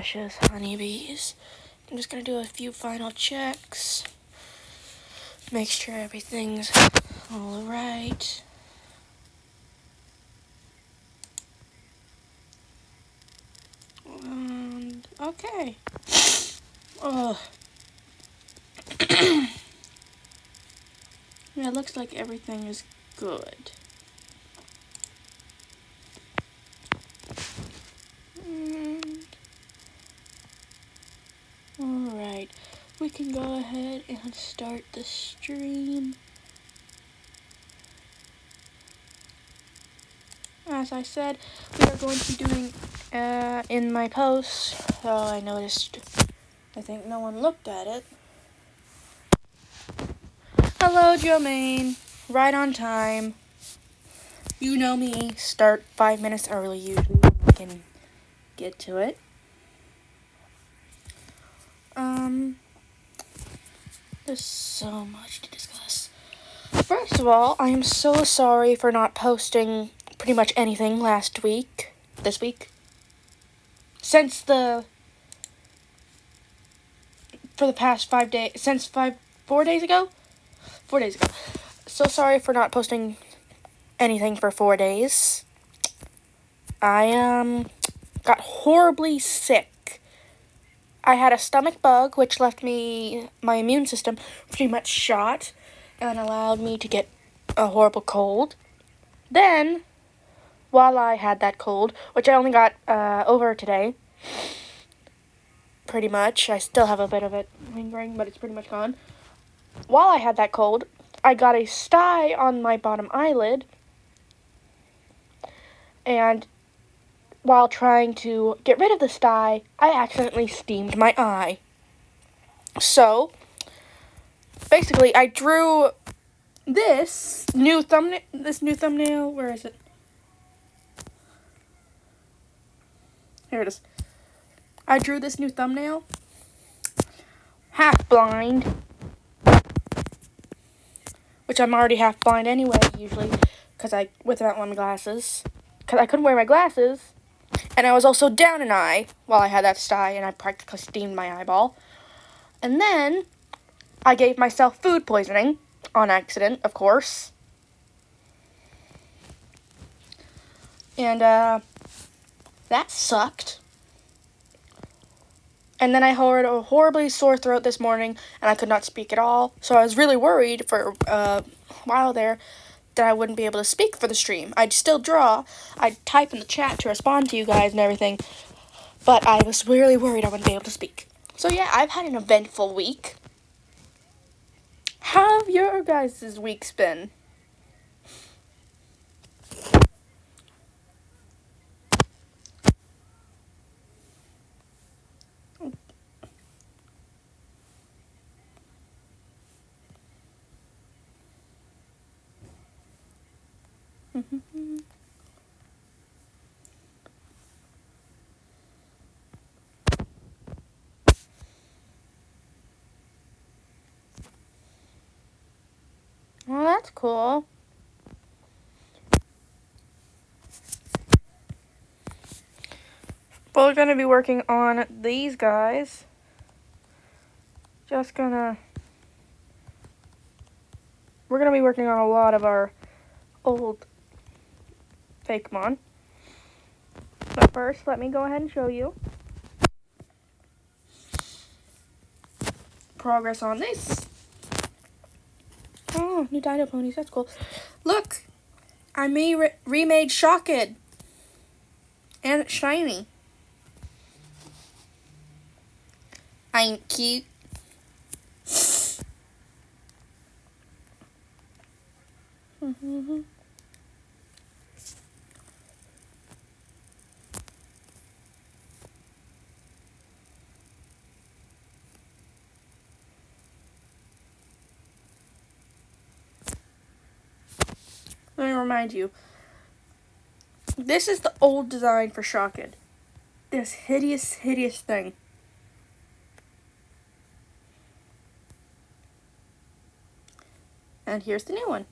precious honeybees. I'm just gonna do a few final checks. Make sure everything's all right. Okay. Yeah, it looks like everything is good. Alright, we can go ahead and start the stream. As I said, we are going to be doing in my post. So I noticed, I think no one looked at it. Hello, Jermaine. Right on time. You know me, start 5 minutes early usually. I can get to it. There's so much to discuss. First of all, I am so sorry for not posting pretty much anything this week. For the past 5 days, 4 days ago? 4 days ago. So sorry for not posting anything for 4 days. I, got horribly sick. I had a stomach bug, which left my immune system pretty much shot and allowed me to get a horrible cold. Then, while I had that cold, which I only got over today, pretty much, I still have a bit of it lingering, but it's pretty much gone. While I had that cold, I got a sty on my bottom eyelid, and while trying to get rid of the sty, I accidentally steamed my eye. So, basically, I drew this new thumbnail, where is it? Here it is. I drew this new thumbnail, half blind, which I'm already half blind anyway, usually, without my glasses, because I couldn't wear my glasses. And I was also down an eye while I had that sty, and I practically steamed my eyeball. And then I gave myself food poisoning on accident, of course. And that sucked. And then I had a horribly sore throat this morning, and I could not speak at all. So I was really worried for a while there that I wouldn't be able to speak for the stream. I'd still draw, I'd type in the chat to respond to you guys and everything, but I was really worried I wouldn't be able to speak. So yeah, I've had an eventful week. How have your guys' weeks been? Well, that's cool. We're going to be working on these guys. We're going to be working on a lot of our old Fakemon. But first, let me go ahead and show you progress on this. Oh, new Dino Ponies, that's cool. Look, I remade Shocked. And it's shiny. I'm cute. Let me remind you. This is the old design for Shocked. This hideous, hideous thing. And here's the new one.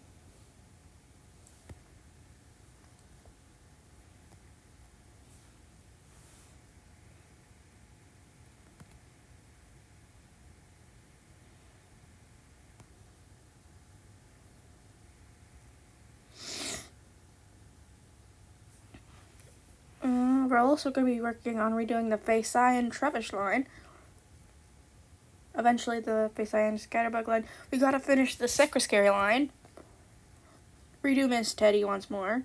We're also going to be working on redoing the FaeSai and Trevish line. Eventually the FaeSai and Scatterbug line. We got to finish the Secretary line. Redo Miss Teddy once more.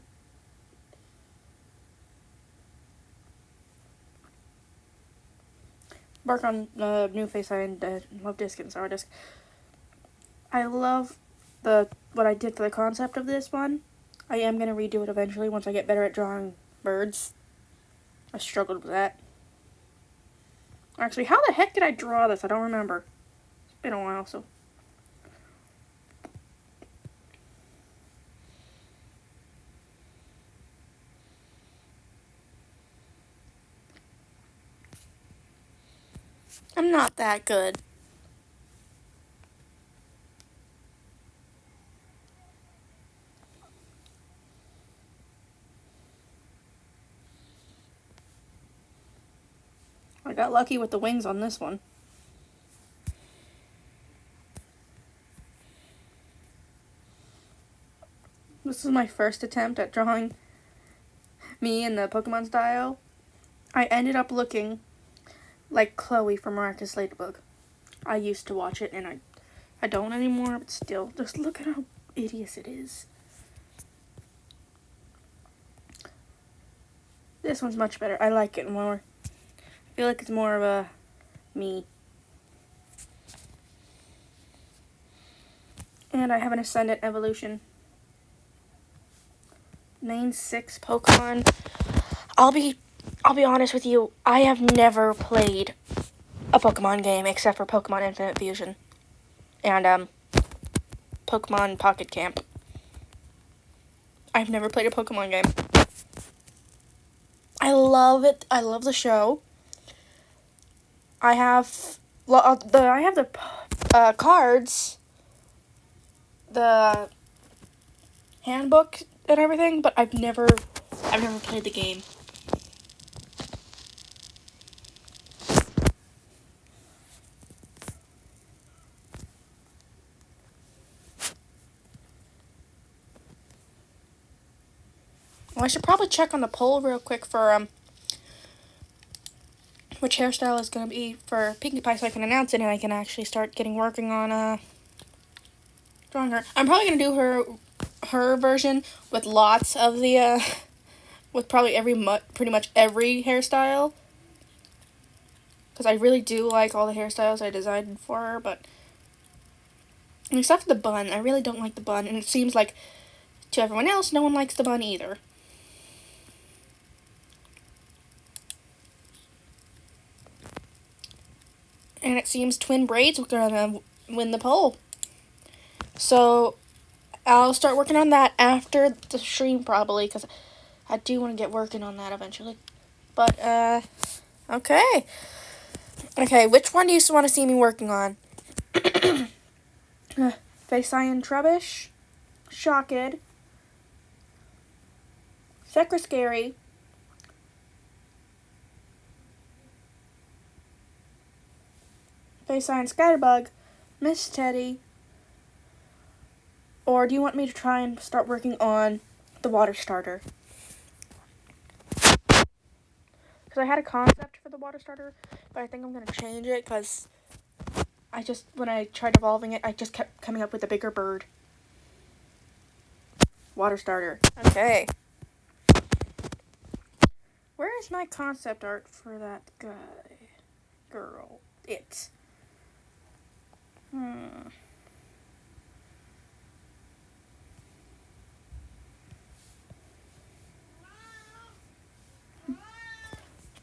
Work on the new FaeSai and Love Disc and Sour Disc. I love what I did for the concept of this one. I am going to redo it eventually once I get better at drawing birds. I struggled with that. Actually, how the heck did I draw this? I don't remember. It's been a while, so. I'm not that good. I got lucky with the wings on this one. This is my first attempt at drawing me in the Pokemon style. I ended up looking like Chloe from Miraculous Ladybug. I used to watch it, and I don't anymore, but still, just look at how hideous it is. This one's much better. I like it more. I feel like it's more of a me. And I have an Ascendant Evolution. Main 6 Pokemon. I'll be honest with you, I have never played a Pokemon game except for Pokemon Infinite Fusion. And Pokemon Pocket Camp. I've never played a Pokemon game. I love it. I love the show. I have the cards, the handbook and everything, but I've never played the game. Well, I should probably check on the poll real quick for which hairstyle is going to be for Pinkie Pie so I can announce it and I can actually start working on drawing her. I'm probably going to do her version with lots of the with probably pretty much every hairstyle, because I really do like all the hairstyles I designed for her, but except for the bun. I really don't like the bun, and it seems like to everyone else no one likes the bun either. And it seems twin braids are gonna win the poll. So I'll start working on that after the stream probably, because I do want to get working on that eventually. But okay. Okay, which one do you want to see me working on? FaeSai and Trubbish, Shocked, Secretary, FaeSai and Scatterbug, Miss Teddy, or do you want me to try and start working on the water starter? Because I had a concept for the water starter, but I think I'm going to change it because when I tried evolving it, I just kept coming up with a bigger bird. Water starter. Okay. Where is my concept art for that guy? Girl.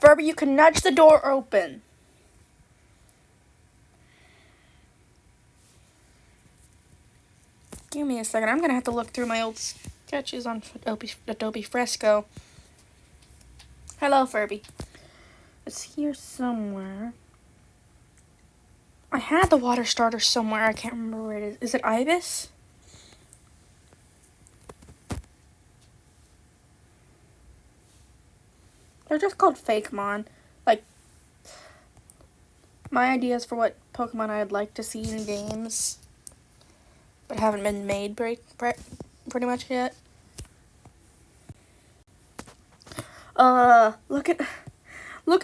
Furby, you can nudge the door open. Give me a second. I'm going to have to look through my old sketches on Adobe Fresco. Hello, Furby. It's here somewhere. I had the water starter somewhere. I can't remember where it is. Is it Ibis? They're just called Fakemon. Like, my ideas for what Pokemon I'd like to see in games, but haven't been made pretty much yet. Look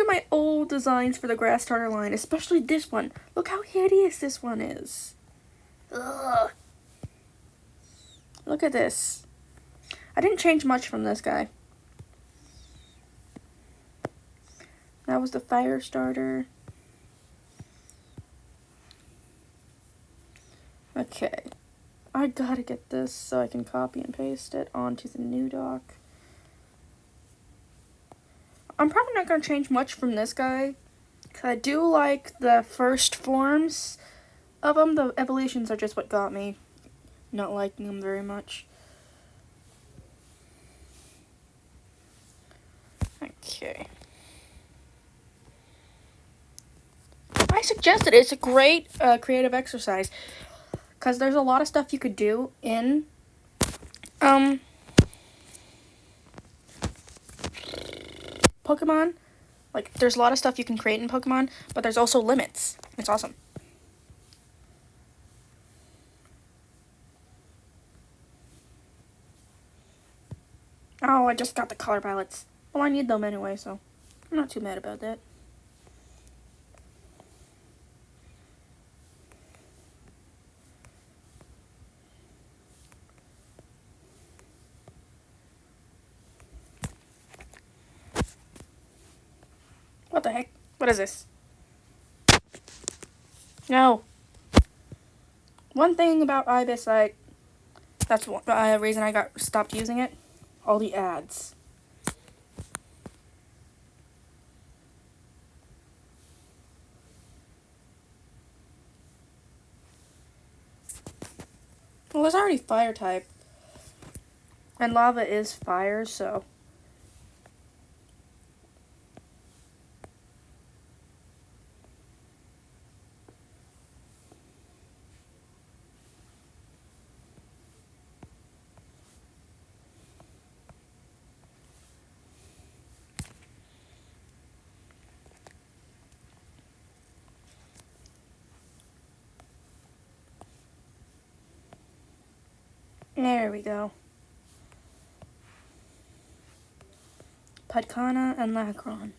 at my old designs for the grass starter line, especially this one. Look how hideous this one is. Ugh. Look at this. I didn't change much from this guy. That was the fire starter. Okay. I gotta get this so I can copy and paste it onto the new doc. I'm probably not gonna change much from this guy, because I do like the first forms of them. The evolutions are just what got me not liking them very much. Okay. I suggest it. It's a great creative exercise, because there's a lot of stuff you could do in Pokemon. Like, there's a lot of stuff you can create in Pokemon, but there's also limits. It's awesome. Oh, I just got the color palettes. Well, I need them anyway, so I'm not too mad about that. What the heck? What is this? No. One thing about FaeSai, that's one reason I got stopped using it. All the ads. Well, there's already fire type. And lava is fire, so. There we go. Padkana and Lacron.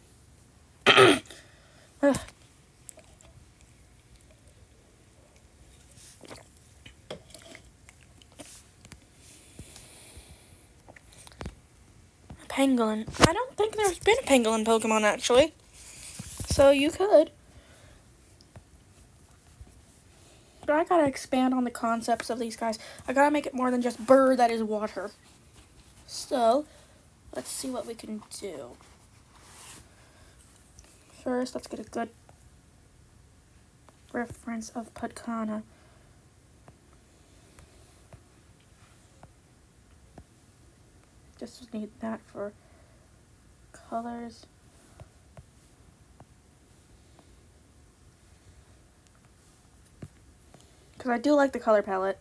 Pangolin. I don't think there's been a pangolin Pokemon, actually. So you could. But I gotta expand on the concepts of these guys. I gotta make it more than just bird that is water. So, let's see what we can do. First, let's get a good reference of Padkana. Just need that for colors. Because I do like the color palette.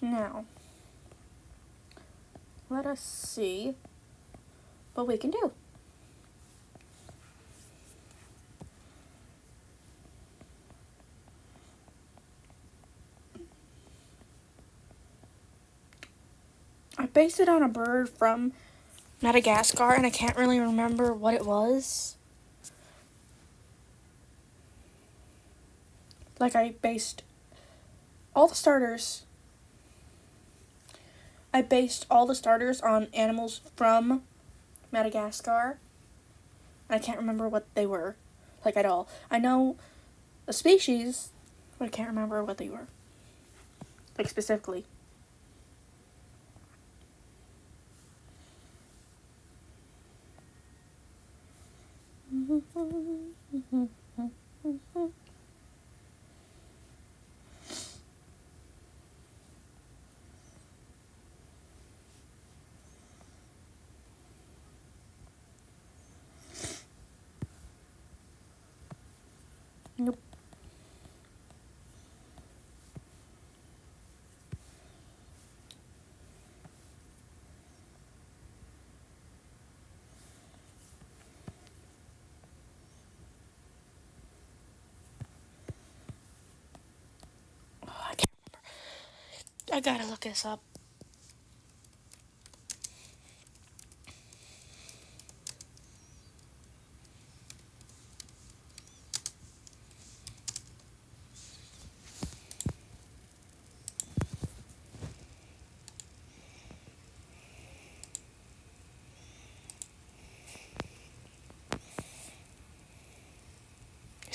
Now, let us see what we can do. I based it on a bird from Madagascar, and I can't really remember what it was. Like, I based all the starters on animals from Madagascar. I can't remember what they were, like, at all. I know the species, but I can't remember what they were, like, specifically. Nope. Oh, I can't remember. I gotta look this up.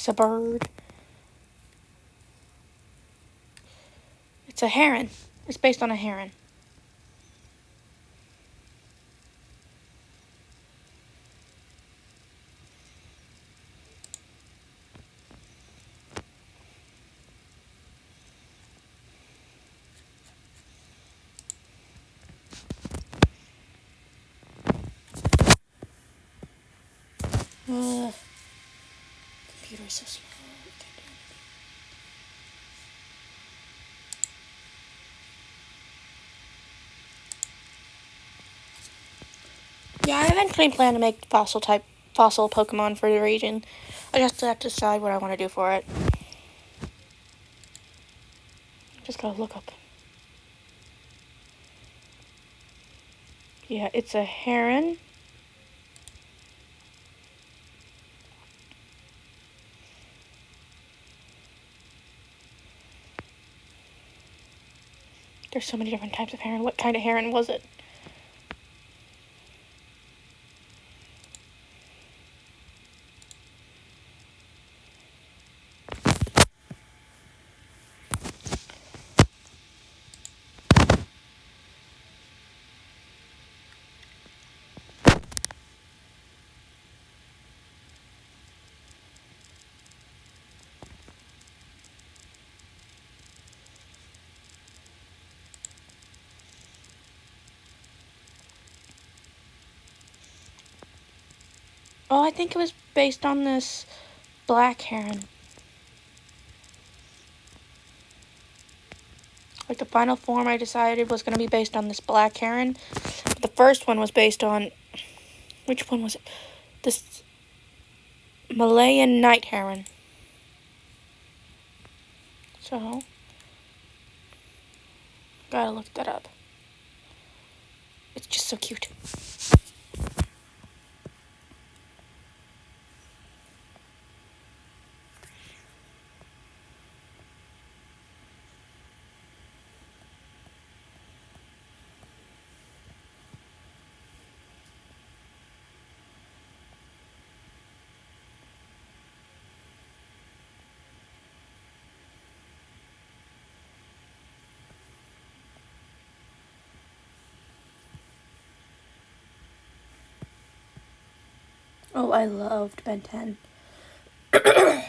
It's a bird. It's a heron. It's based on a heron. Computer's so slow. Yeah, I eventually plan to make fossil Pokemon for the region. I just have to decide what I want to do for it. Just gotta look up. Yeah, it's a heron. There's so many different types of heron. What kind of heron was it? Oh, I think it was based on this black heron. Like the final form I decided was going to be based on this black heron. But the first one was based on... Which one was it? This Malayan night heron. So... Gotta look that up. It's just so cute. Oh, I loved Ben 10. The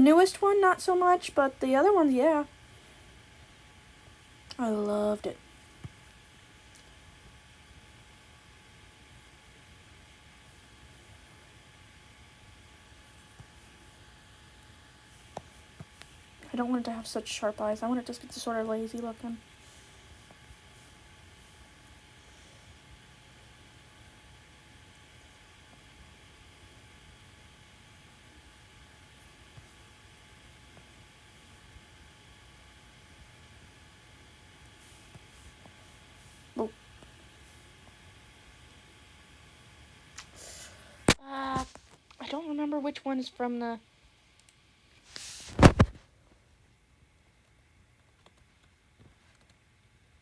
newest one, not so much, but the other ones, yeah. I loved it. I don't want it to have such sharp eyes. I want it just to be sort of lazy looking. Oh. I don't remember which one is from the...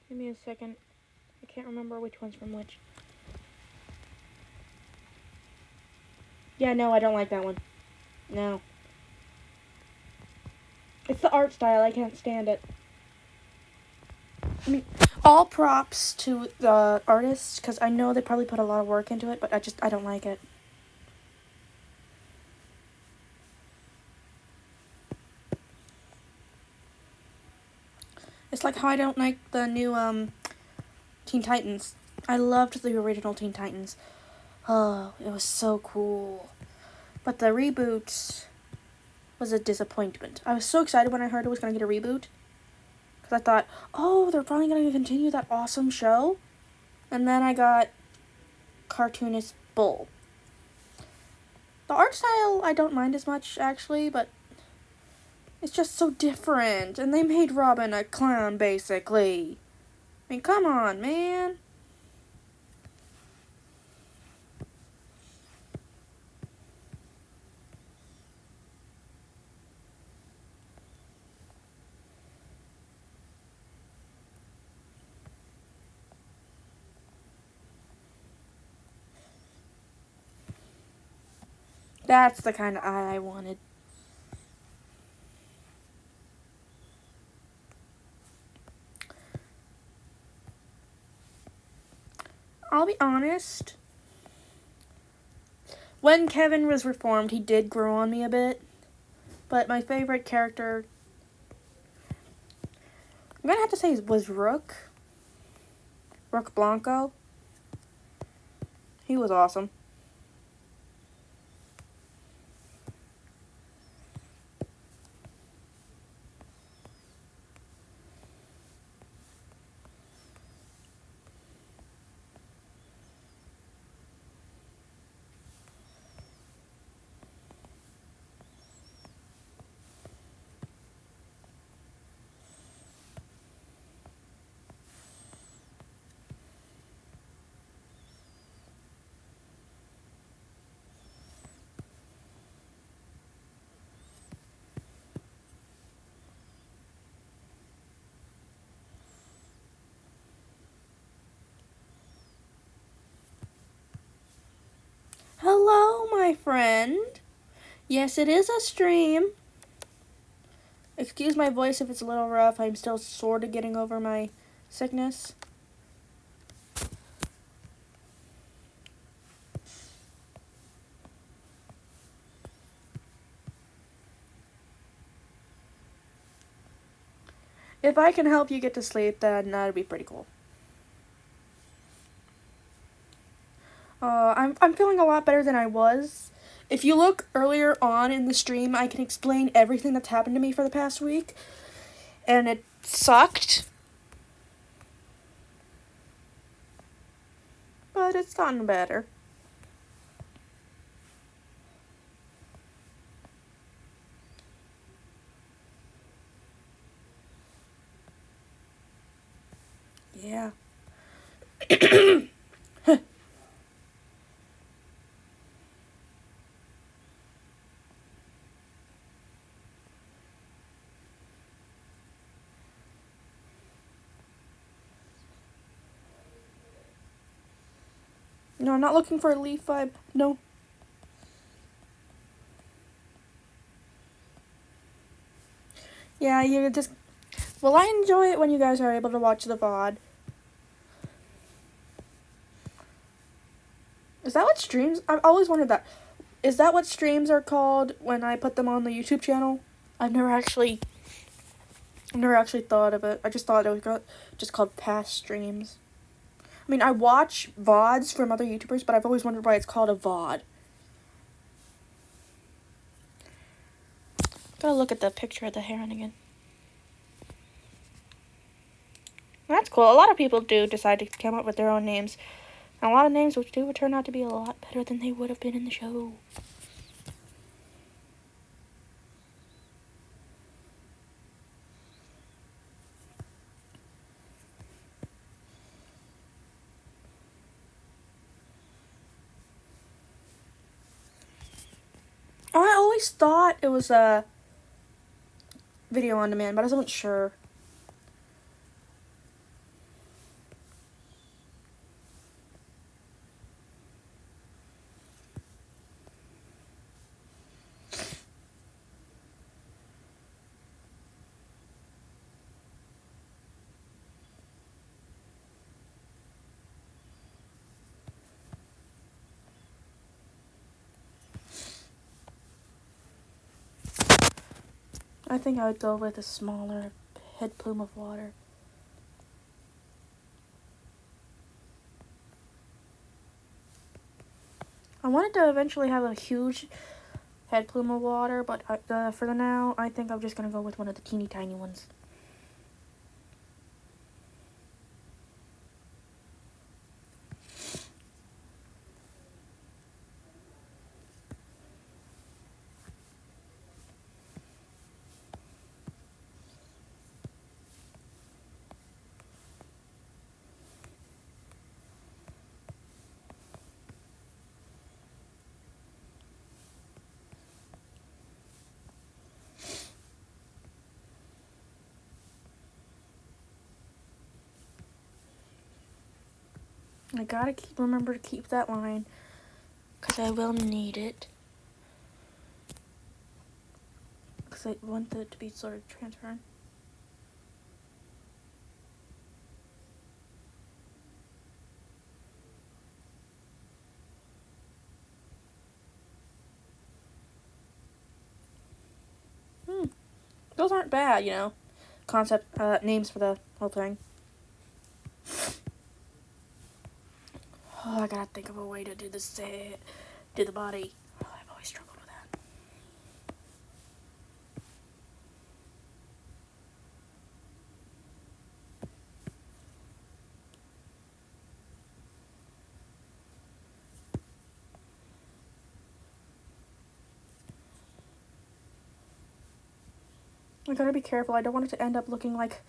Give me a second. I can't remember which one's from which. Yeah, no, I don't like that one. No. It's the art style. I can't stand it. I mean, all props to the artists, because I know they probably put a lot of work into it, but I don't like it. It's like how I don't like the new, Teen Titans. I loved the original Teen Titans. Oh, it was so cool. But the reboot was a disappointment. I was so excited when I heard it was going to get a reboot. Because I thought, oh, they're probably going to continue that awesome show. And then I got cartoonist Bull. The art style I don't mind as much, actually, but it's just so different. And they made Robin a clown, basically. I mean, come on, man. That's the kind of eye I wanted. I'll be honest. When Kevin was reformed, he did grow on me a bit. But my favorite character, I'm gonna have to say, was Rook. Rook Blanco. He was awesome. Hello, my friend. Yes, it is a stream. Excuse my voice if it's a little rough. I'm still sort of getting over my sickness. If I can help you get to sleep, then that'd be pretty cool. I'm feeling a lot better than I was. If you look earlier on in the stream, I can explain everything that's happened to me for the past week. And it sucked. But it's gotten better. Yeah. No, I'm not looking for a leaf vibe. No. Yeah, you just... Well, I enjoy it when you guys are able to watch the VOD. Is that what streams... I've always wondered that. Is that what streams are called when I put them on the YouTube channel? I've never actually thought of it. I just thought it was just called past streams. I mean, I watch VODs from other YouTubers, but I've always wondered why it's called a VOD. Gotta look at the picture of the heron again. That's cool. A lot of people do decide to come up with their own names. And a lot of names which do turn out to be a lot better than they would have been in the show. I always thought it was a video on demand, but I wasn't sure. I think I would go with a smaller head plume of water. I wanted to eventually have a huge head plume of water, but for the now, I think I'm just going to go with one of the teeny tiny ones. I gotta remember to keep that line, because I will need it. because I want it to be sort of transparent. Those aren't bad, concept names for the whole thing. Oh, I gotta think of a way to do do the body. Oh, I've always struggled with that. I gotta be careful. I don't want it to end up looking like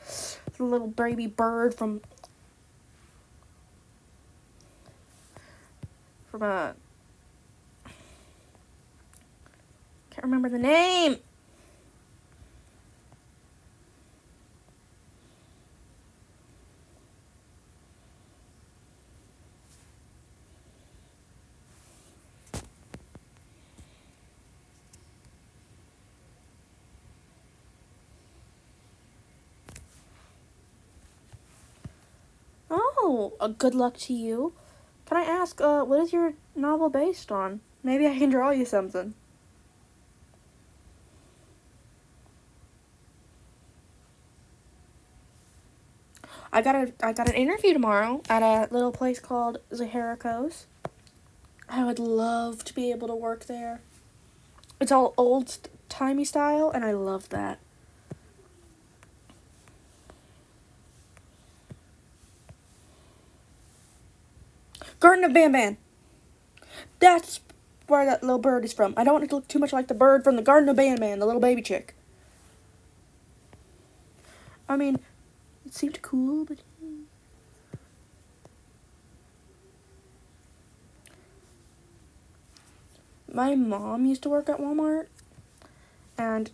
the little baby bird from a... Can't remember the name. Oh, good luck to you. Can I ask, what is your novel based on? Maybe I can draw you something. I got an interview tomorrow at a little place called Zaharikos. I would love to be able to work there. It's all old-timey style, and I love that. Garden of Banban. That's where that little bird is from. I don't want it to look too much like the bird from the Garden of Banban, the little baby chick. I mean, it seemed cool, but... My mom used to work at Walmart, and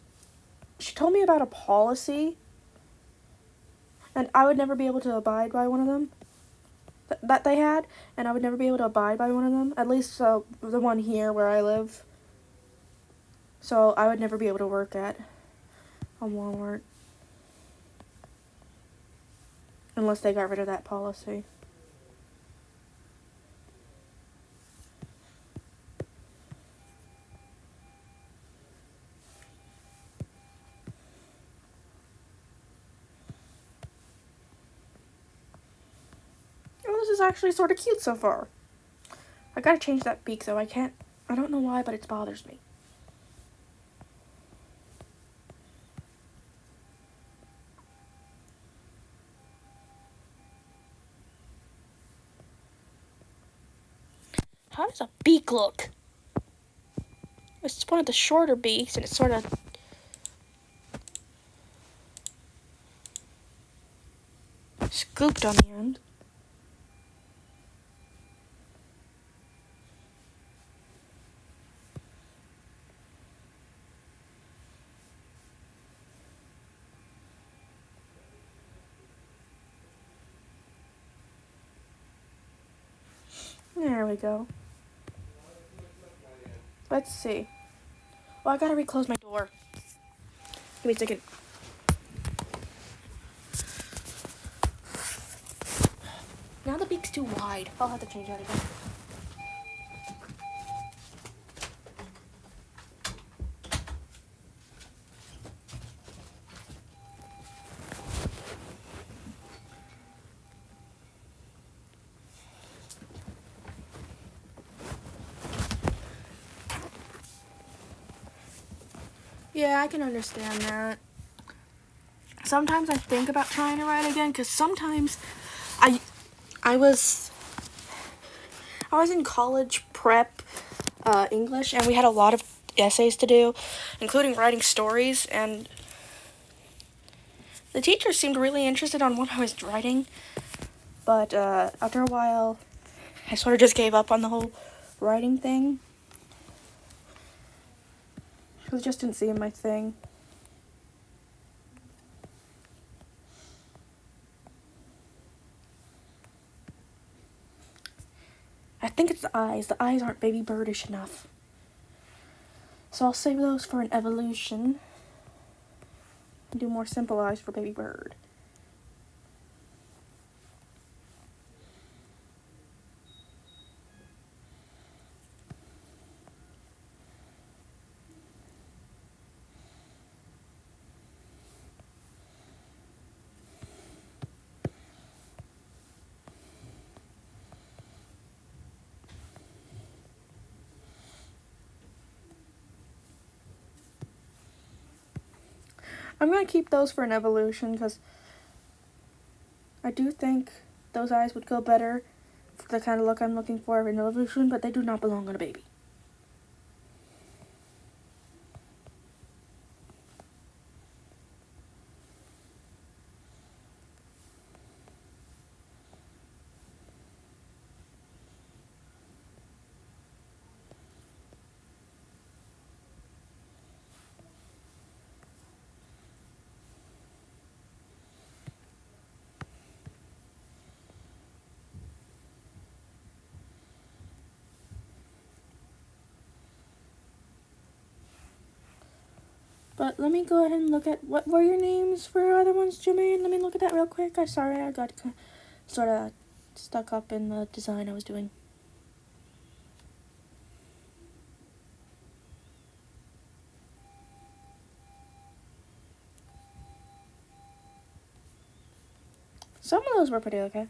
she told me about a policy, and I would never be able to abide by one of them that they had, and I would never be able to abide by one of them, at least the one here where I live. So I would never be able to work at a Walmart unless they got rid of that policy. Oh, this is actually sort of cute so far. I gotta change that beak though. I don't know why, but it bothers me. How does a beak look? It's one of the shorter beaks, and it's sort of... scooped on the end. There we go. Let's see. Well, I gotta reclose my door. Give me a second. Now the beak's too wide. I'll have to change that again. Yeah, I can understand that. Sometimes I think about trying to write again, because sometimes I was in college prep English, and we had a lot of essays to do, including writing stories, and the teacher seemed really interested on what I was writing, but after a while, I sort of just gave up on the whole writing thing. It just didn't seem my thing. I think it's the eyes. The eyes aren't baby birdish enough. So I'll save those for an evolution. Do more simple eyes for baby bird. I'm going to keep those for an evolution because I do think those eyes would go better for the kind of look I'm looking for in an evolution, but they do not belong on a baby. But let me go ahead and look at what were your names for other ones, Jermaine. Let me look at that real quick. I'm sorry, I got sort of stuck up in the design I was doing. Some of those were pretty okay.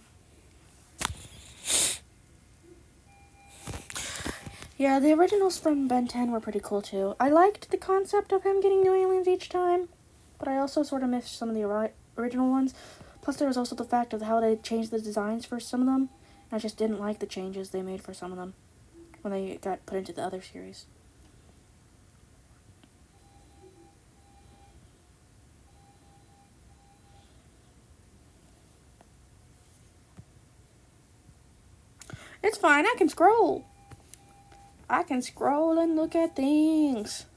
Yeah, the originals from Ben 10 were pretty cool too. I liked the concept of him getting new aliens each time, but I also sort of missed some of the original ones. Plus, there was also the fact of how they changed the designs for some of them. I just didn't like the changes they made for some of them when they got put into the other series. It's fine, I can scroll. I can scroll and look at things.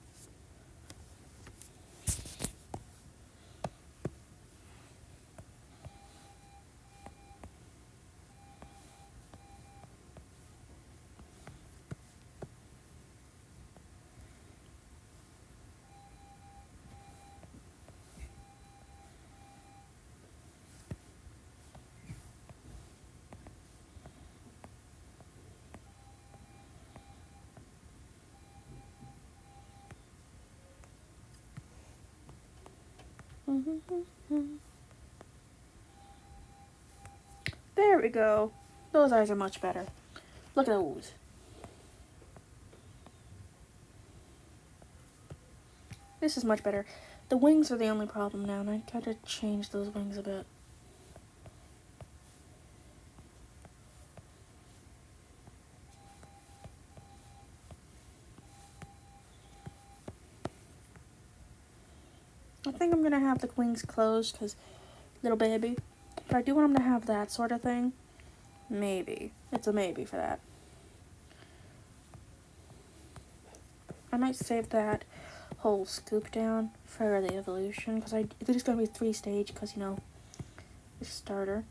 There we go. Those eyes are much better. Look at those. This is much better. The wings are the only problem now, and I gotta change those wings a bit. I think I'm gonna have the wings closed because little baby. But I do want him to have that sort of thing. Maybe. It's a maybe for that. I might save that whole scoop down for the evolution because I think it's gonna be 3-stage because, you know, it's a starter.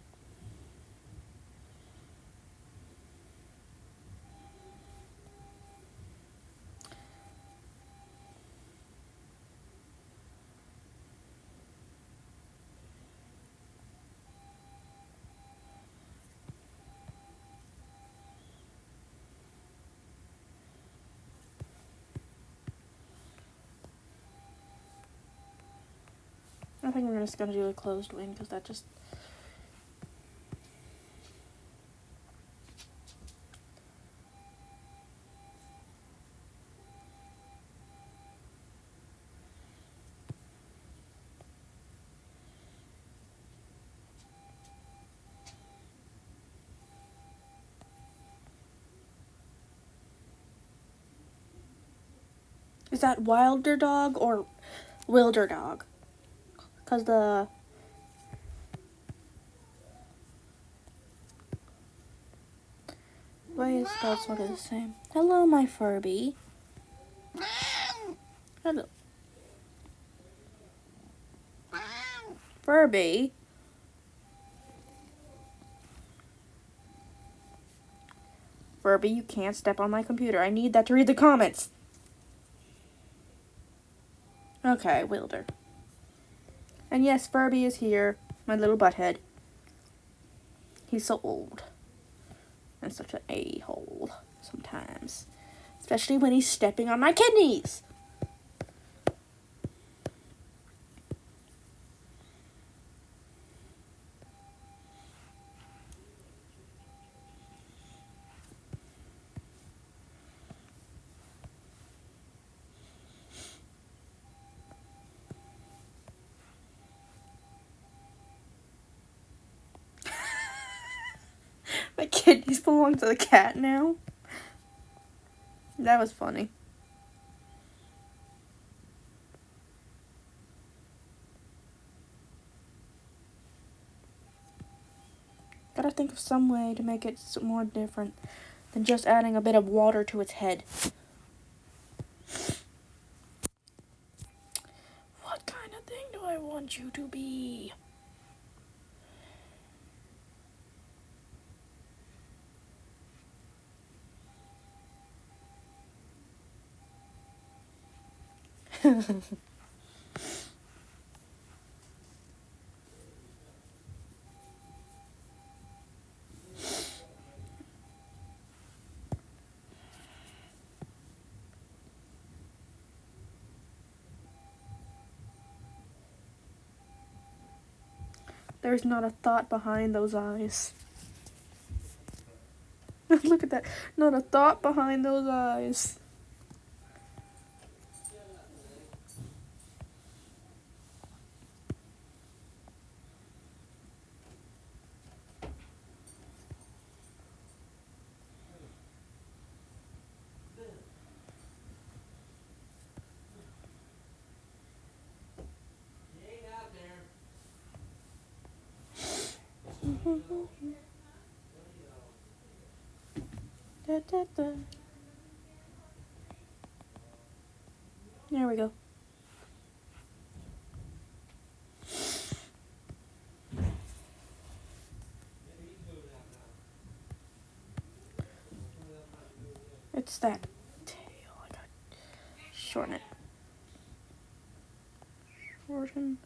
I think we're just gonna do a closed wing because that just. Is that Wilder Dog or Wilder Dog? Because the way it's spelled sort of the same. Hello, my Furby. Hello. Furby. Furby, you can't step on my computer. I need that to read the comments. Okay, Wilder. And yes, Furby is here, my little butthead. He's so old. And such an a-hole sometimes. Especially when he's stepping on my kidneys. My kidneys belong to the cat now. That was funny. Gotta think of some way to make it more different than just adding a bit of water to its head. What kind of thing do I want you to be? There's not a thought behind those eyes. Look at that. Not a thought behind those eyes. Da, da, da. There we go. It's that tail. I gotta shorten it. Shorten.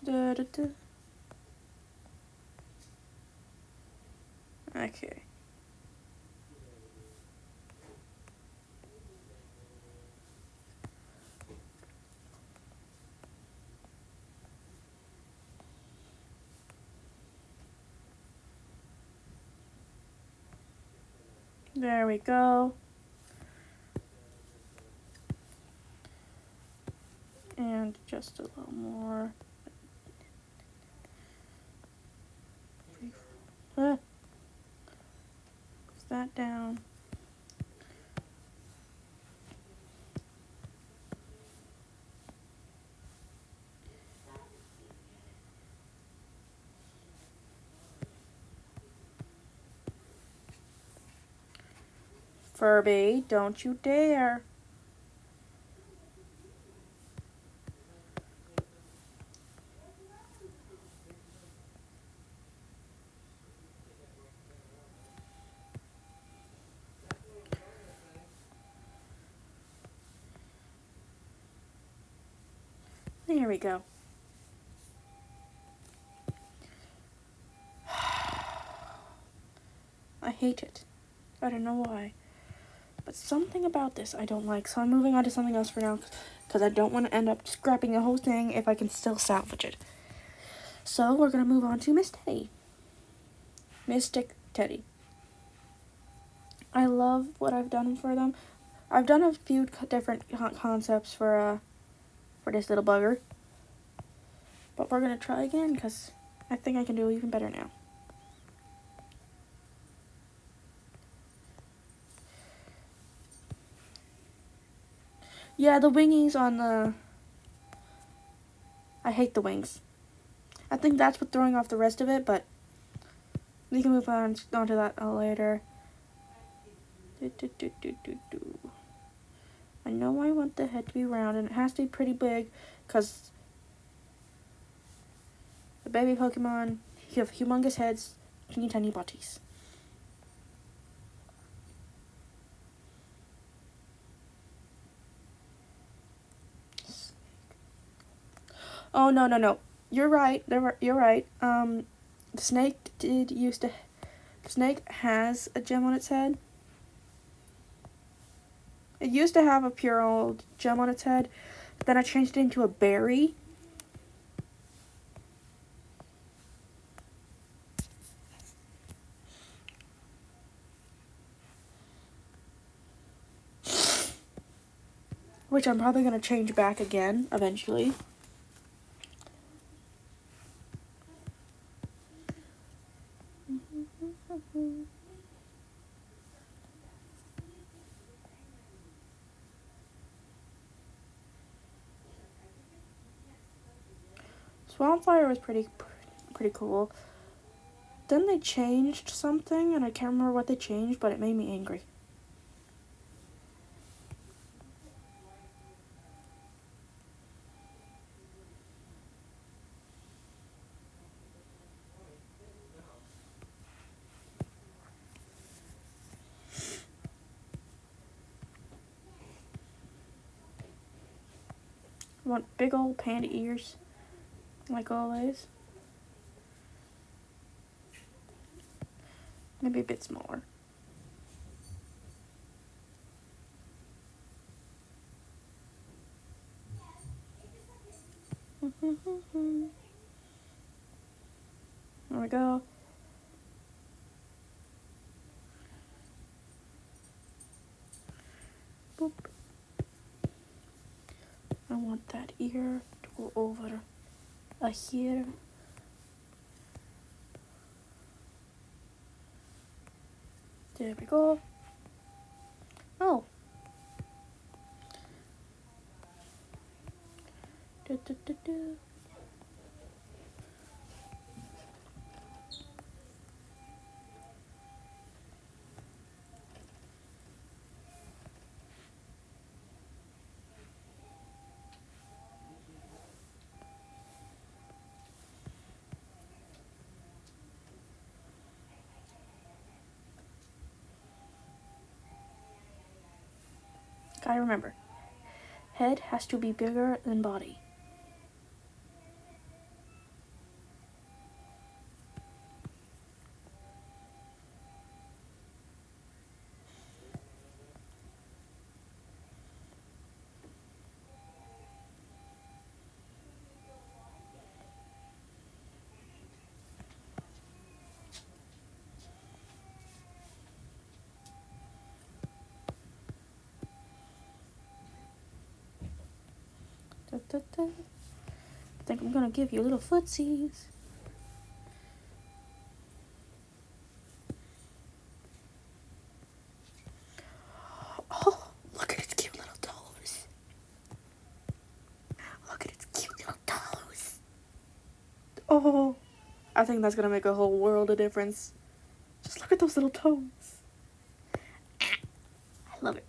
Da, da, da. Okay. There we go. And just a little more. Put that down. Furby, don't you dare. There we go. I hate it. I don't know why. But something about this I don't like, so I'm moving on to something else for now, because I don't want to end up scrapping the whole thing if I can still salvage it. So we're going to move on to Miss Teddy. Mystic Teddy. I love what I've done for them. I've done a few different concepts for this little bugger. But we're going to try again, because I think I can do even better now. Yeah, the wingies on the... I hate the wings. I think that's what's throwing off the rest of it, but we can move on to that later. I know I want the head to be round, and it has to be pretty big, because the baby Pokemon have humongous heads, teeny tiny bodies. Oh, no, no, no. You're right. You're right. The snake the snake has a gem on its head. It used to have a pure old gem on its head. Then I changed it into a berry. Which I'm probably going to change back again eventually. Swampfire was pretty cool. Then they changed something, and I can't remember what they changed, but it made me angry. I want big old panda ears, like always. Maybe a bit smaller. There we go. Boop. I want that ear to go over here. There we go. Oh. Do, do, do, do. Gotta remember, head has to be bigger than body. Da, da, da. I think I'm gonna give you little footsies. Oh, look at its cute little toes. Look at its cute little toes. Oh, I think that's gonna make a whole world of difference. Just look at those little toes. I love it.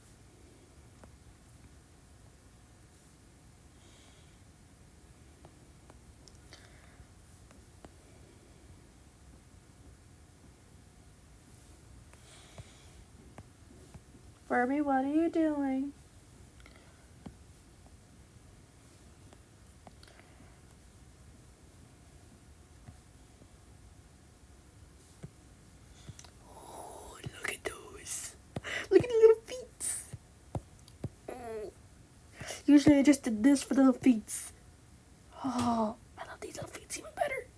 Furby, what are you doing? Oh, look at those. Look at the little feet. Usually I just did this for the little feet. Oh, I love these little feet even better.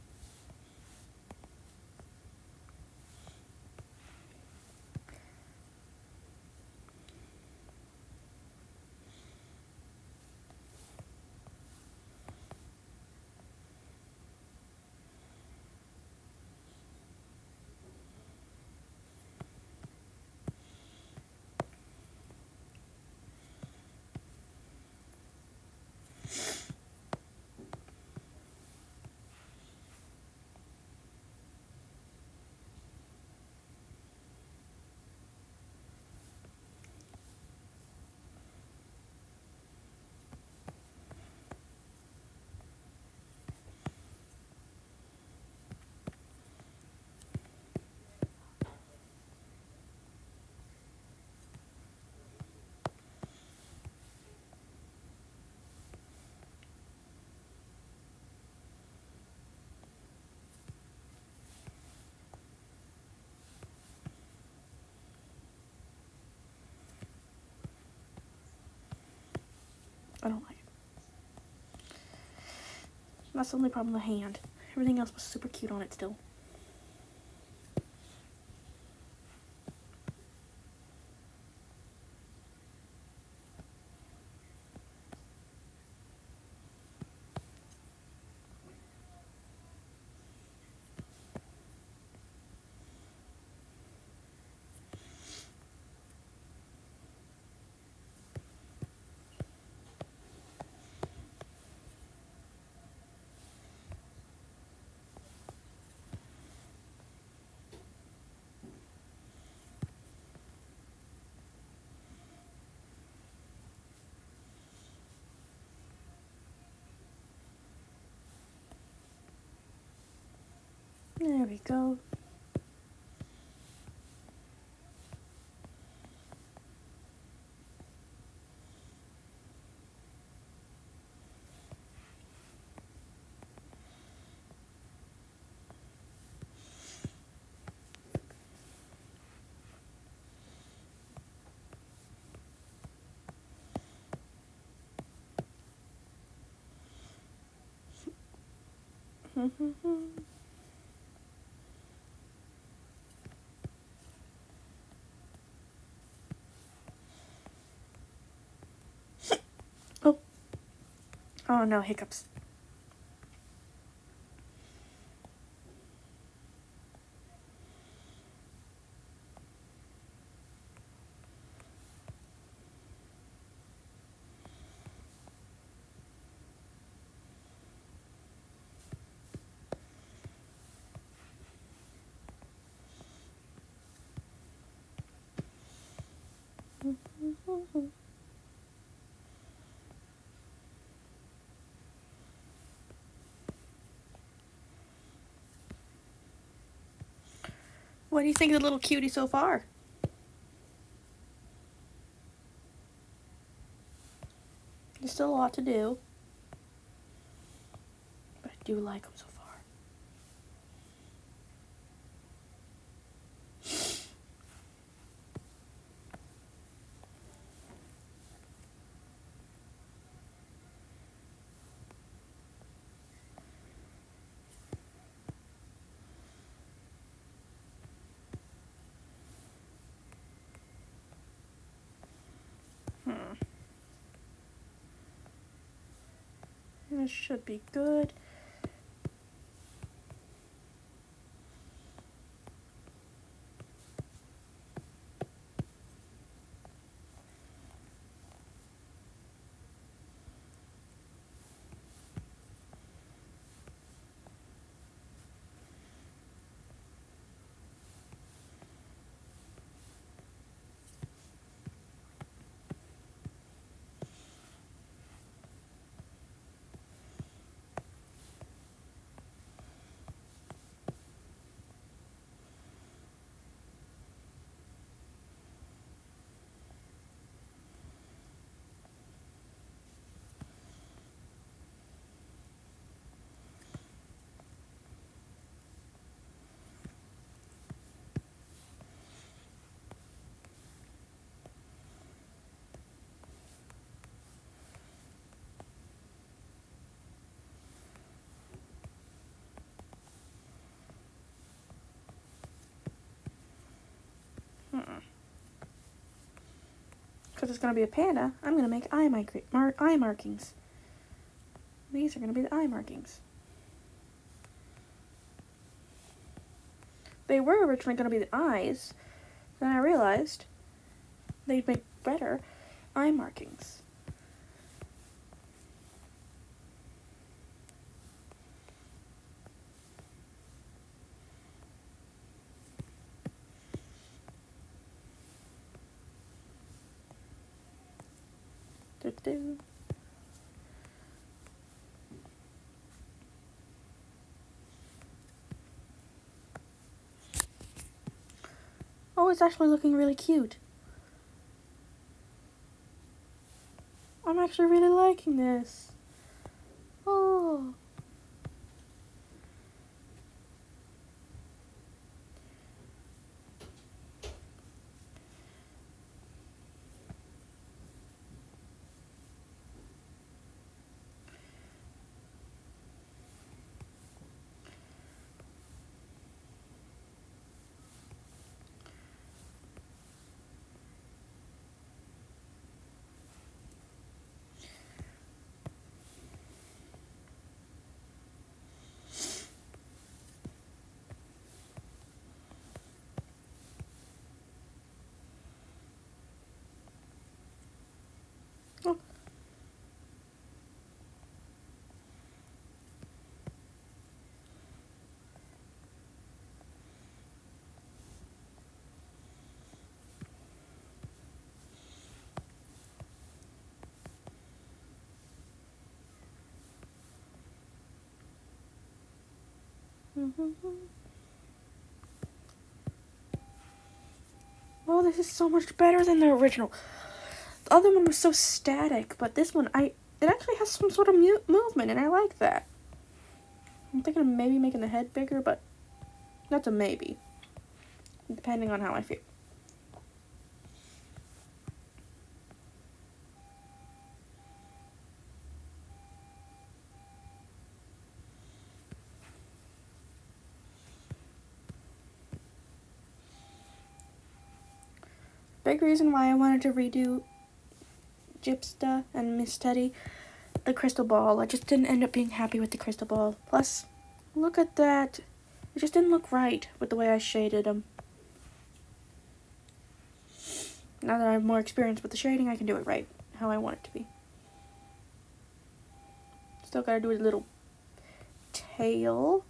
That's the only problem with the hand. Everything else was super cute on it still. There we go. Oh. Oh no, hiccups. What do you think of the little cutie so far? There's still a lot to do, but I do like them so far. This should be good. Because it's going to be a panda, I'm going to make eye markings. These are going to be the eye markings. They were originally going to be the eyes. Then I realized they'd make better eye markings. Do-do. Oh, it's actually looking really cute. I'm actually really liking this. Oh. Oh, this is so much better than the original. The other one was so static, but this one, it actually has some sort of movement, and I like that. I'm thinking of maybe making the head bigger, but that's a maybe, depending on how I feel. Big reason why I wanted to redo Gypsta and Miss Teddy, the crystal ball. I just didn't end up being happy with the crystal ball. Plus, look at that. It just didn't look right with the way I shaded them. Now that I have more experience with the shading, I can do it right, how I want it to be. Still gotta do a little tail.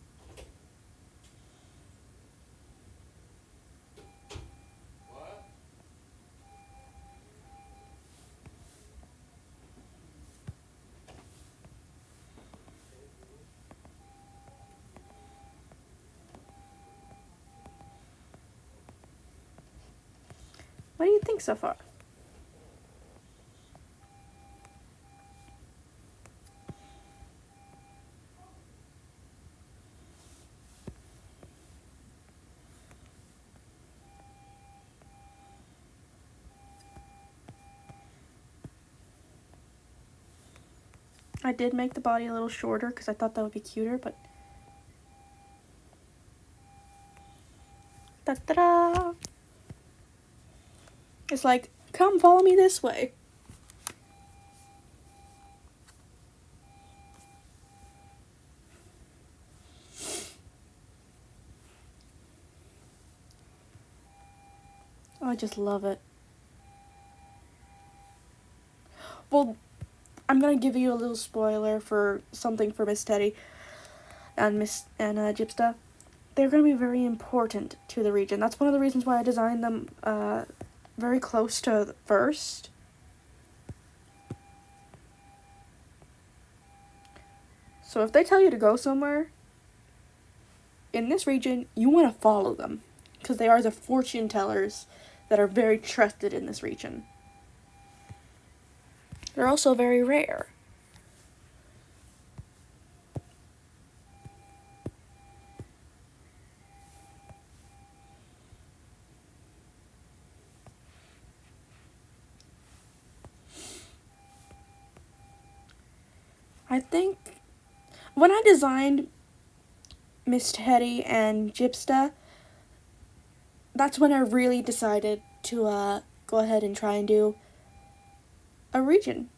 What do you think so far? I did make the body a little shorter because I thought that would be cuter, but ta-da! It's like, come follow me this way. Oh, I just love it. Well, I'm gonna give you a little spoiler for something for Miss Teddy and Gypsta. They're gonna be very important to the region. That's one of the reasons why I designed them very close to the first. So if they tell you to go somewhere in this region, you want to follow them because they are the fortune tellers that are very trusted in this region. They're also very rare. I think when I designed Miss Teddy and Gypsta, that's when I really decided to go ahead and try and do a region.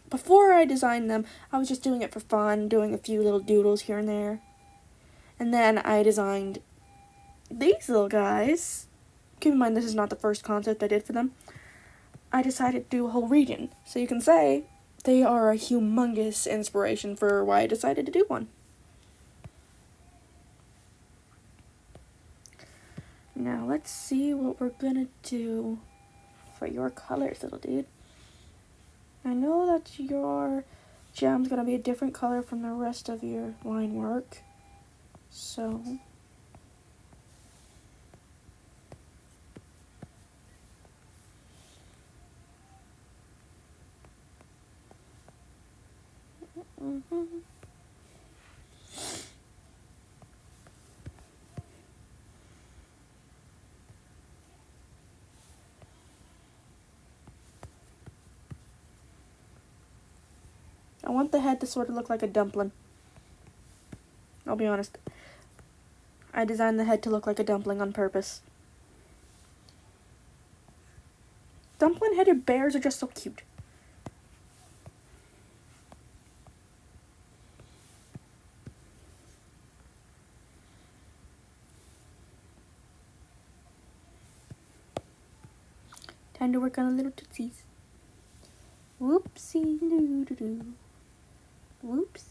Before I designed them, I was just doing it for fun, doing a few little doodles here and there. And then I designed these little guys. Keep in mind, this is not the first concept I did for them. I decided to do a whole region. So you can say they are a humongous inspiration for why I decided to do one. Now let's see what we're gonna do for your colors, little dude. I know that your gem's gonna be a different color from the rest of your line work. So I want the head to sort of look like a dumpling. I'll be honest. I designed the head to look like a dumpling on purpose. Dumpling-headed bears are just so cute. Time to work on the little tootsies. Whoopsie doo doo doo. Whoops.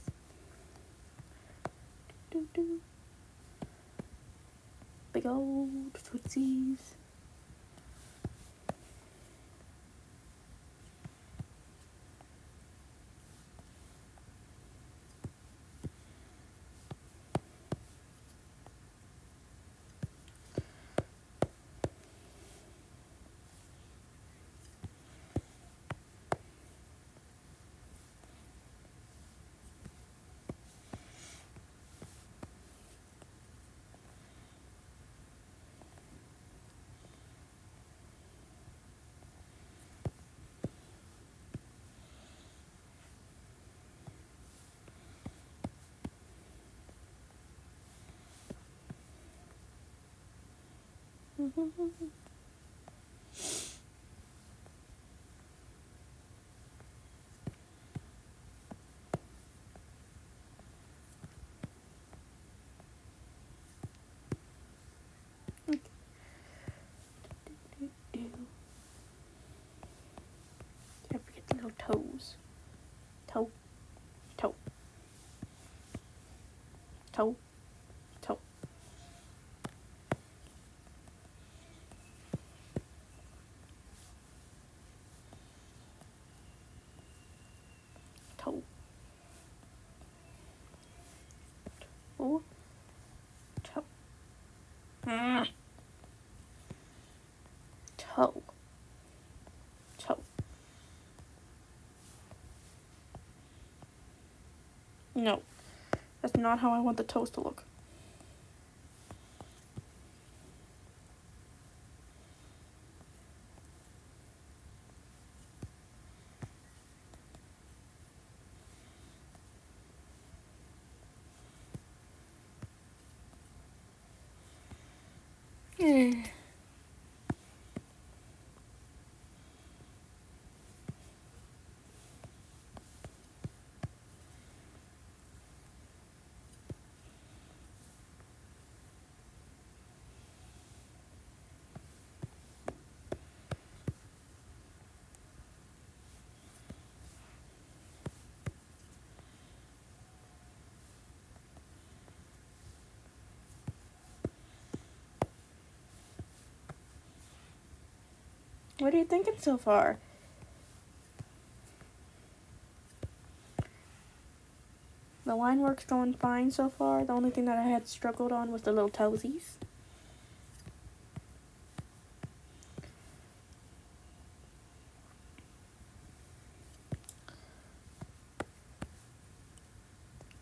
Doo doo. Big old tootsies. Can't forget the little toes. Toe, toe, toe, toe. Toe. Oh. Toe. Toe. Toe. No, that's not how I want the toes to look. What are you thinking so far? The line work's going fine so far. The only thing that I had struggled on was the little toesies.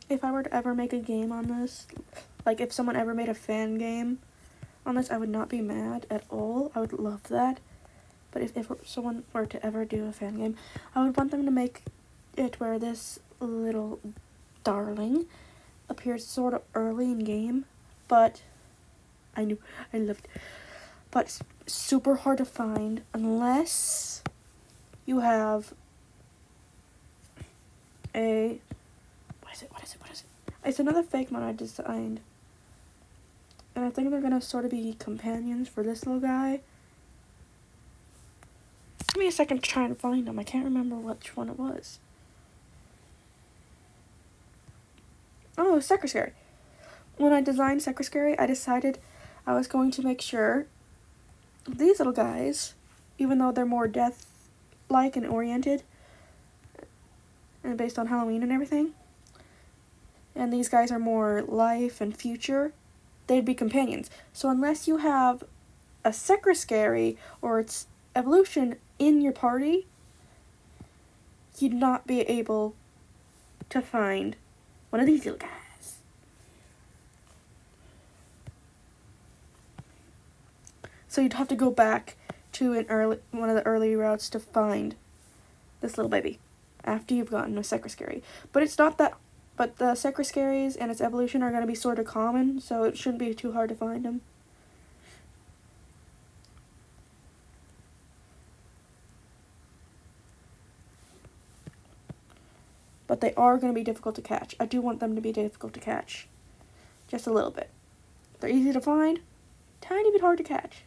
If I were to ever make a game on this, like if someone ever made a fan game on this, I would not be mad at all. I would love that. But if someone were to ever do a fan game, I would want them to make it where this little darling appears sort of early in game, but I loved it. But it's super hard to find unless you have a what is it? It's another Fakemon I designed. And I think they're gonna sort of be companions for this little guy. Give me a second to try and find them. I can't remember which one it was. Oh, Secretary. When I designed Secretary, I decided I was going to make sure these little guys, even though they're more death-like and oriented, and based on Halloween and everything, and these guys are more life and future, they'd be companions. So unless you have a Secretary or its evolution in your party, you'd not be able to find one of these little guys. So you'd have to go back to one of the early routes to find this little baby after you've gotten a Secretary. But it's not that. But the Secretaries and its evolution are going to be sort of common, so it shouldn't be too hard to find them. But they are going to be difficult to catch. I do want them to be difficult to catch. Just a little bit. They're easy to find, tiny bit hard to catch.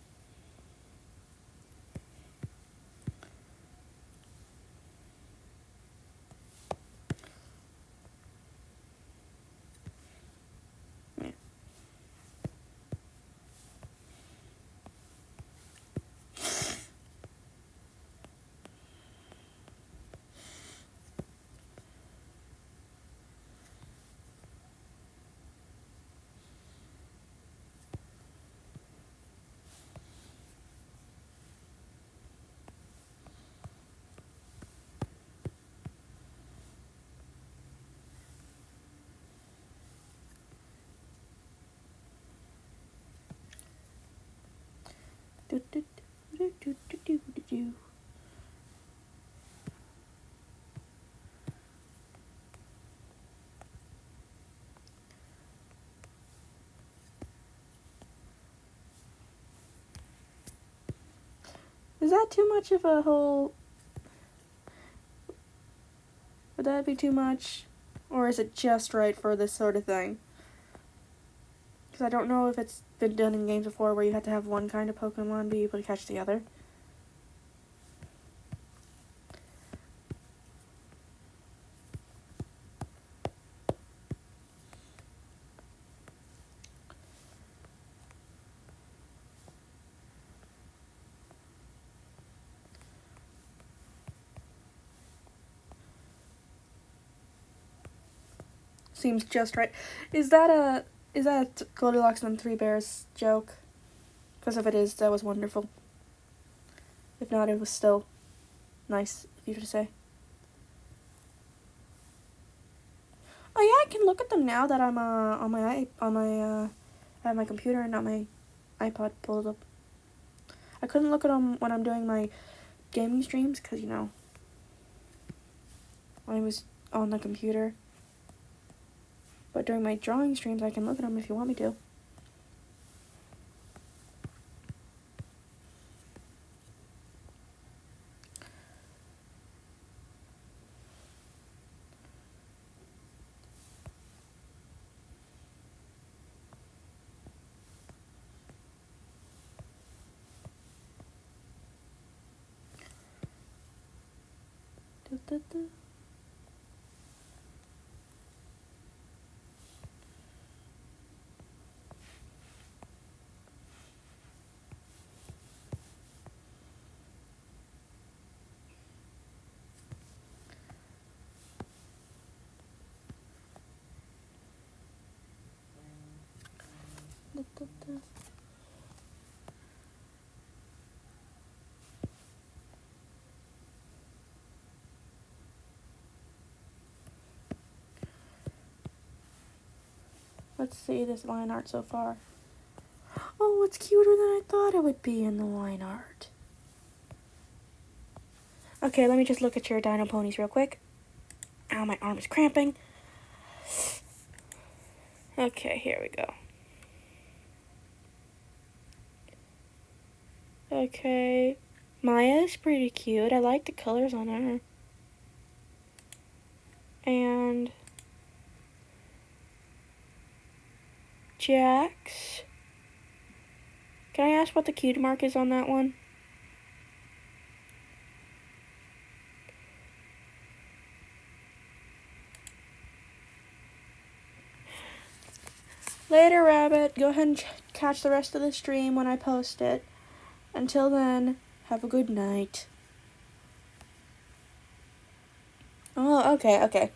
Do, do, do, do, do, do, do, do. Is that too much of a whole... Would that be too much? Or is it just right for this sort of thing? Because I don't know if it's been done in games before where you have to have one kind of Pokemon be able to catch the other. Seems just right. Is that a Goldilocks and the Three Bears joke? Because if it is, that was wonderful. If not, it was still nice of you to say. Oh yeah, I can look at them now that I'm I have my computer and not my iPod pulled up. I couldn't look at them when I'm doing my gaming streams because, you know, I was on the computer. But during my drawing streams, I can look at them if you want me to. Let's see this line art so far. Oh, it's cuter than I thought it would be in the line art. Okay, let me just look at your dino ponies real quick. Ow, my arm is cramping. Okay, here we go. Okay, Maya is pretty cute. I like the colors on her. And Jax. Can I ask what the cutie mark is on that one? Later, Rabbit. Go ahead and catch the rest of the stream when I post it. Until then, have a good night. Oh, okay.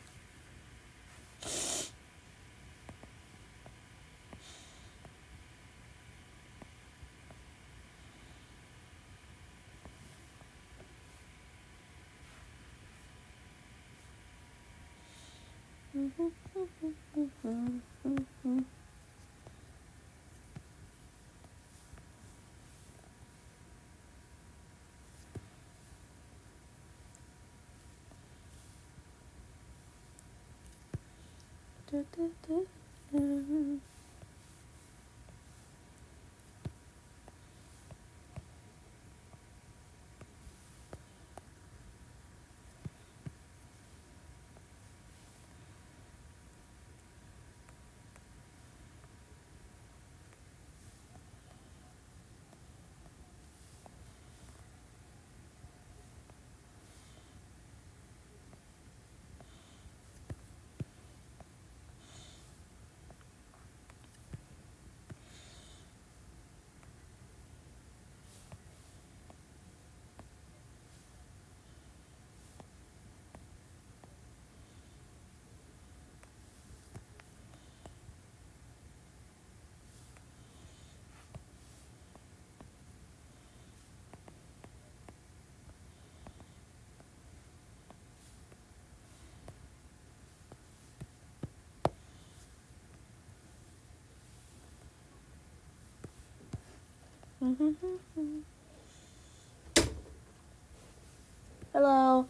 Hello.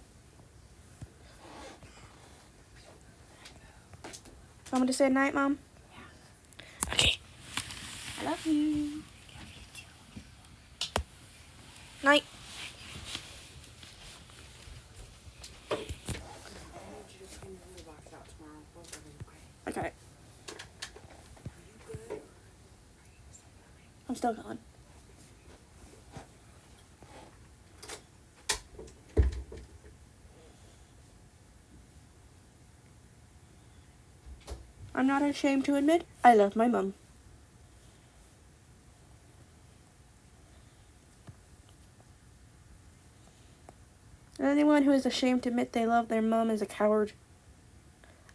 Want me to say night, Mom? Yeah. Okay. I love you. Night. I'm still going. I'm not ashamed to admit I love my mom. Anyone who is ashamed to admit they love their mom is a coward.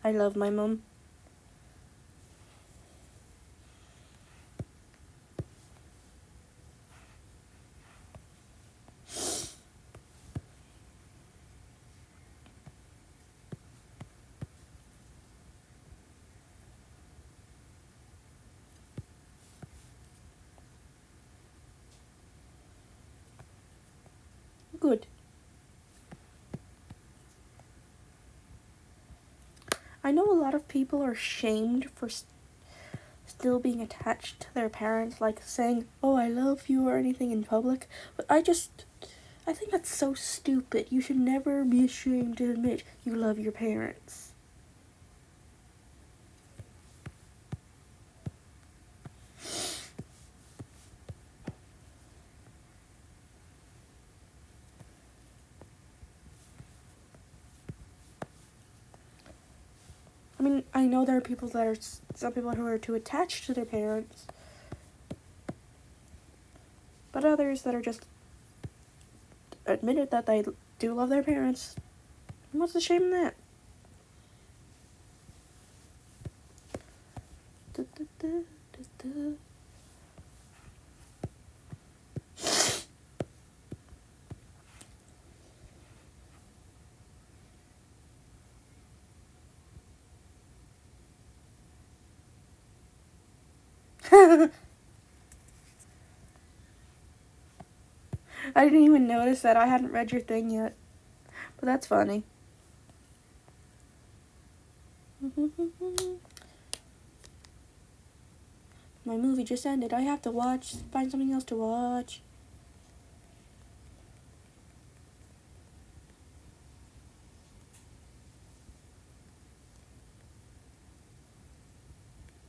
I love my mom. Good. I know a lot of people are shamed for still being attached to their parents, like saying, "Oh, I love you" or anything in public. But I think that's so stupid. You should never be ashamed to admit you love your parents. I mean, I know there are some people who are too attached to their parents, but others that are just admitted that they do love their parents. What's the shame in that? I didn't even notice that. I hadn't read your thing yet. But that's funny. My movie just ended. I have to find something else to watch.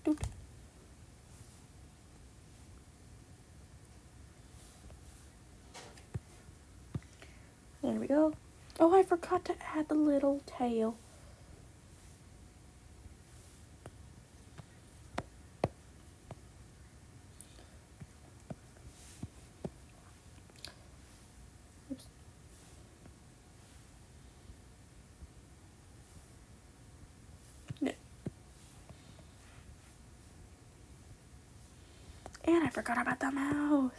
Doot. There we go. Oh, I forgot to add the little tail. Oops. No. And I forgot about the mouse.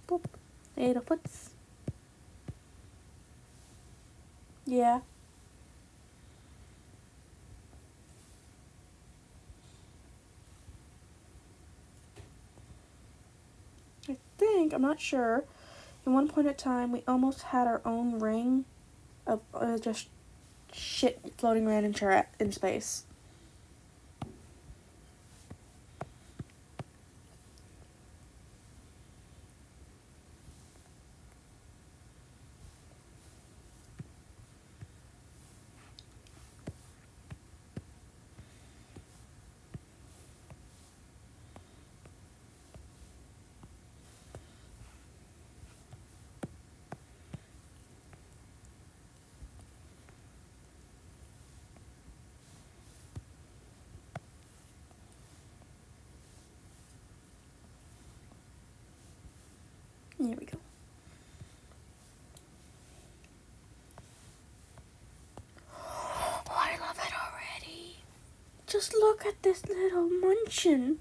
Boop. 8 foots. Yeah. I'm not sure. At one point in time, we almost had our own ring of just shit floating around in space. Here we go. Oh, I love it already. Just look at this little munchin.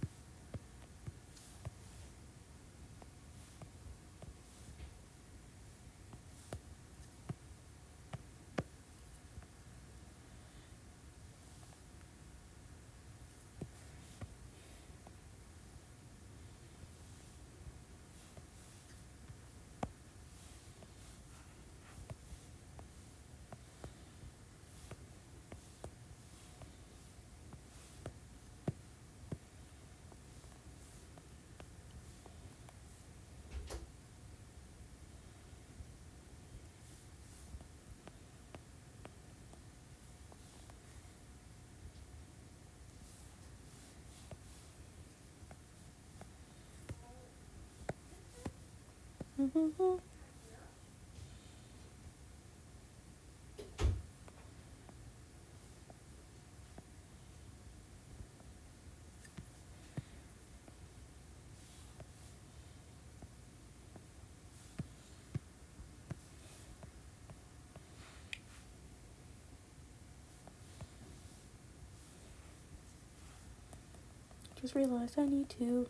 Just realized I need to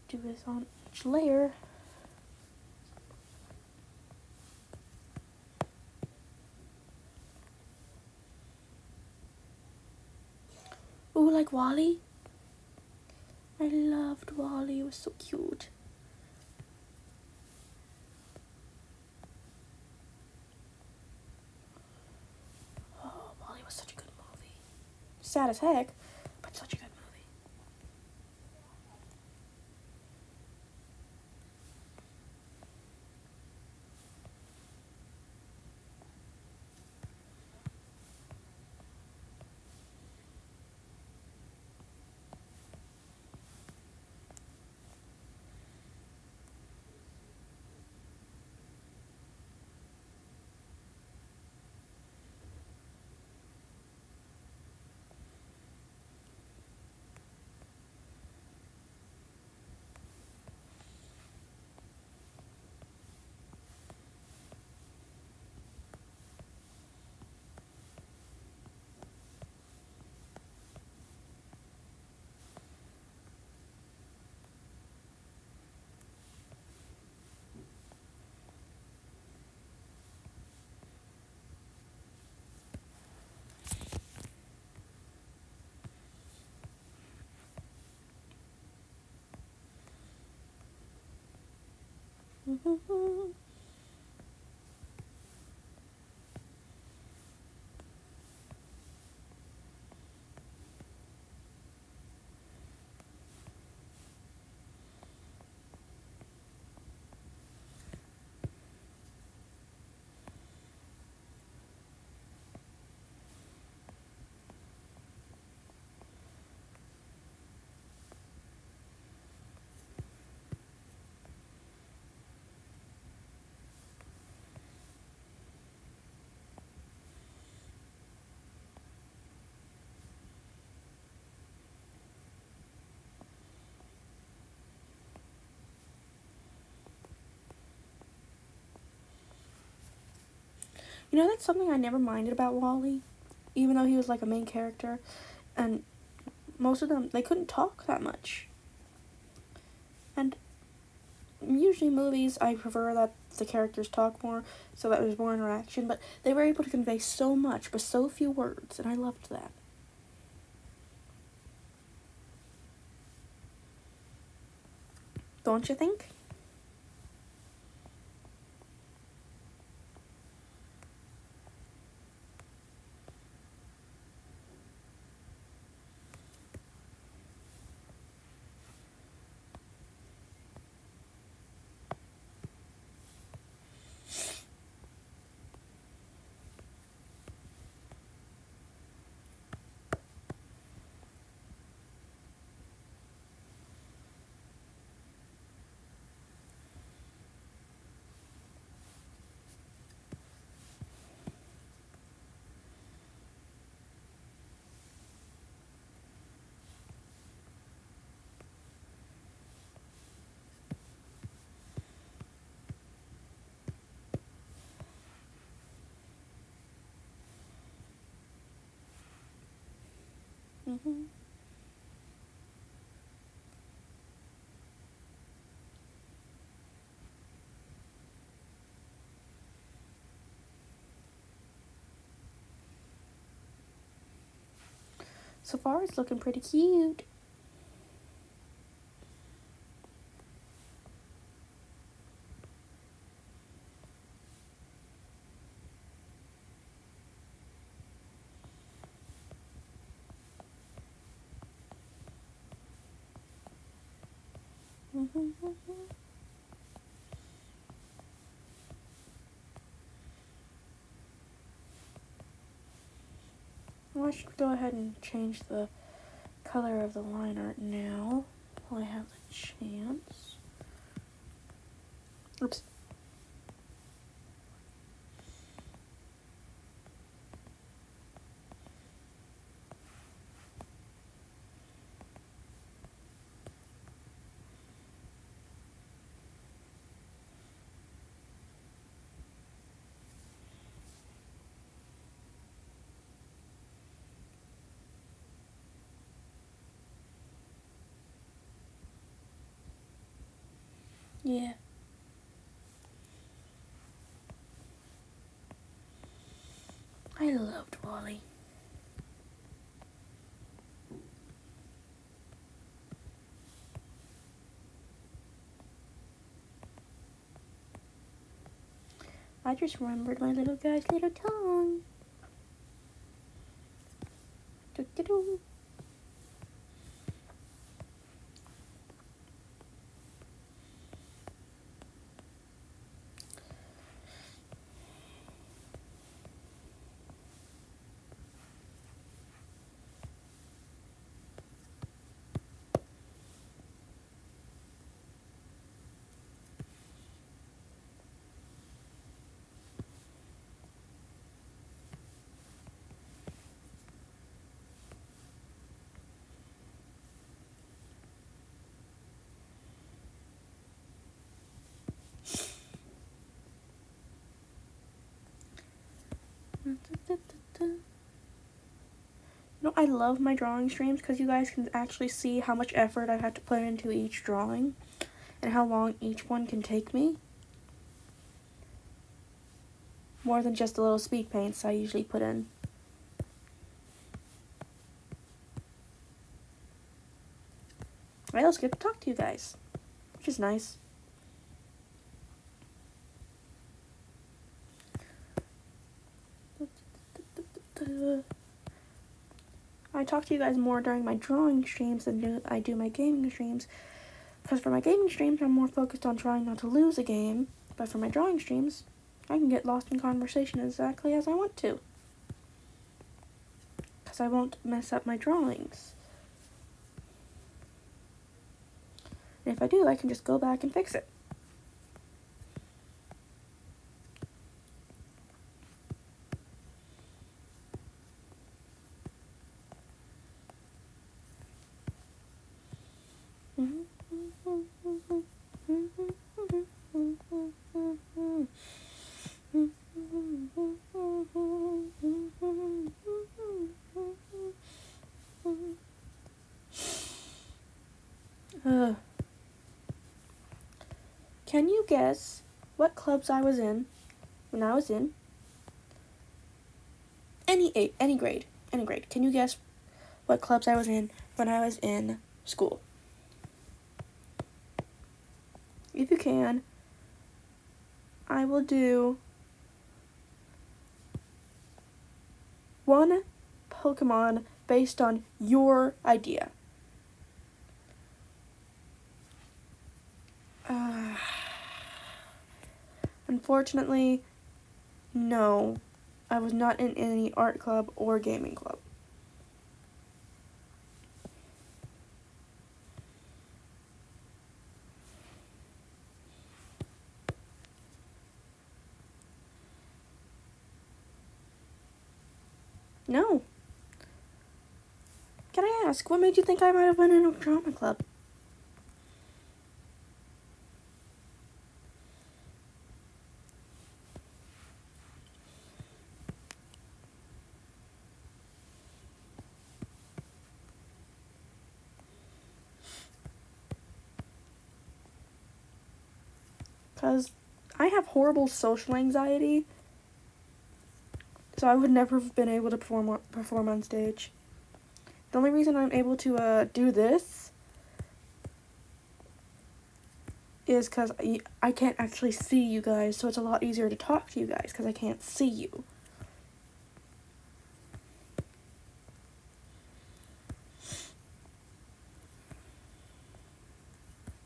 do this on each layer. Ooh, like Wally. I loved Wally. It was so cute. Oh, Wally was such a good movie. Sad as heck, but such a good movie. You know, that's something I never minded about Wally, even though he was like a main character, and most of them, they couldn't talk that much. And usually movies, I prefer that the characters talk more, so that there's more interaction, but they were able to convey so much with so few words, and I loved that. Don't you think? Mm-hmm. So far, it's looking pretty cute. Mm-hmm. Well, I should go ahead and change the color of the line art now while I have the chance. Oops. Yeah. I loved Wally. I just remembered my little guy's little tongue. Do-do-do. You know, I love my drawing streams because you guys can actually see how much effort I've had to put into each drawing and how long each one can take me. More than just the little speed paints I usually put in. I also get to talk to you guys, which is nice. I talk to you guys more during my drawing streams than I do my gaming streams. Because for my gaming streams, I'm more focused on trying not to lose a game. But for my drawing streams, I can get lost in conversation exactly as I want to. Because I won't mess up my drawings. And if I do, I can just go back and fix it. Can you guess what clubs I was in when I was in any grade? Any grade. Can you guess what clubs I was in when I was in school? If you can, I will do one Pokemon based on your idea. Unfortunately, no. I was not in any art club or gaming club. No. Can I ask, what made you think I might have been in a drama club? Because I have horrible social anxiety, so I would never have been able to perform on stage. The only reason I'm able to do this is because I can't actually see you guys, so it's a lot easier to talk to you guys because I can't see you.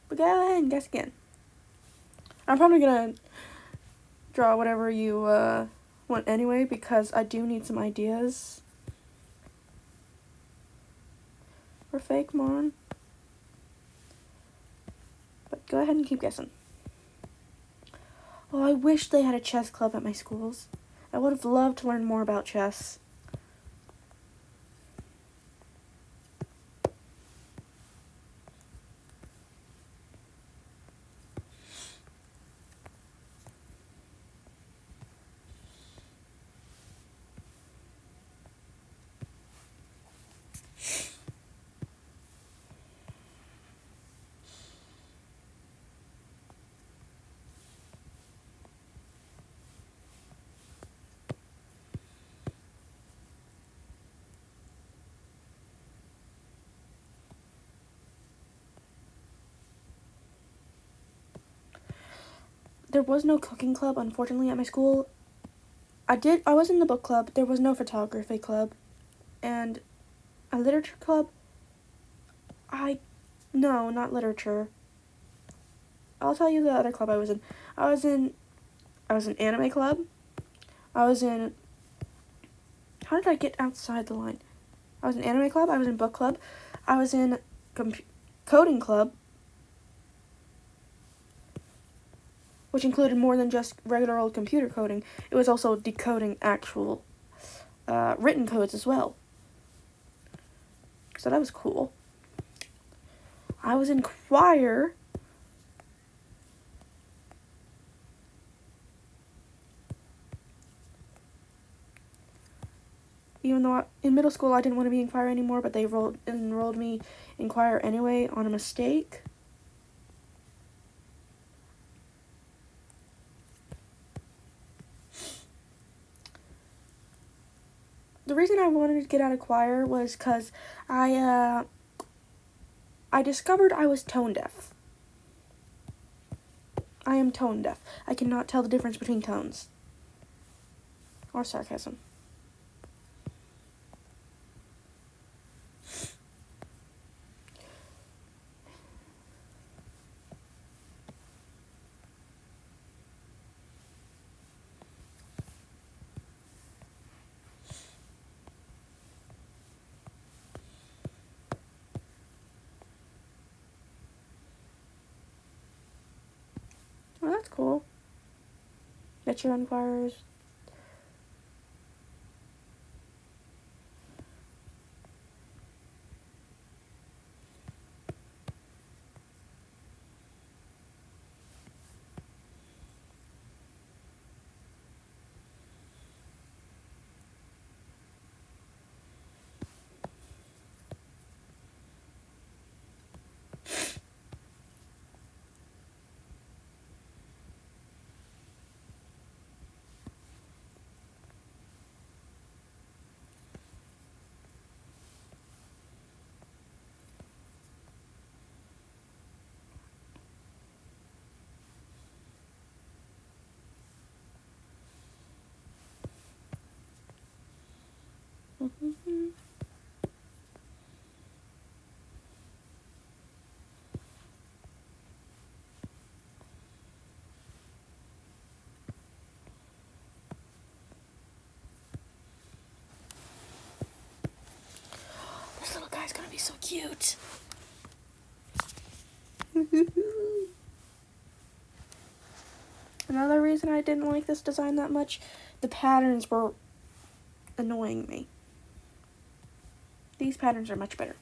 But go ahead and guess again. I'm probably gonna draw whatever you want anyway because I do need some ideas for Fakemon. But go ahead and keep guessing. Oh, I wish they had a chess club at my schools. I would have loved to learn more about chess. There was no cooking club, unfortunately, at my school. I was in the book club. There was no photography club. And a literature club? No, not literature. I'll tell you the other club I was in. I was in anime club. I was in, how did I get outside the line? I was in anime club. I was in book club. I was in coding club, which included more than just regular old computer coding. It was also decoding actual written codes as well. So that was cool. I was in choir. Even though in middle school I didn't want to be in choir anymore, but they enrolled me in choir anyway on a mistake. The reason I wanted to get out of choir was because I discovered I was tone deaf. I am tone deaf. I cannot tell the difference between tones or sarcasm. Oh, that's cool. That you're on choirs. Mm-hmm. This little guy's gonna be so cute. Another reason I didn't like this design that much, the patterns were annoying me. These patterns are much better.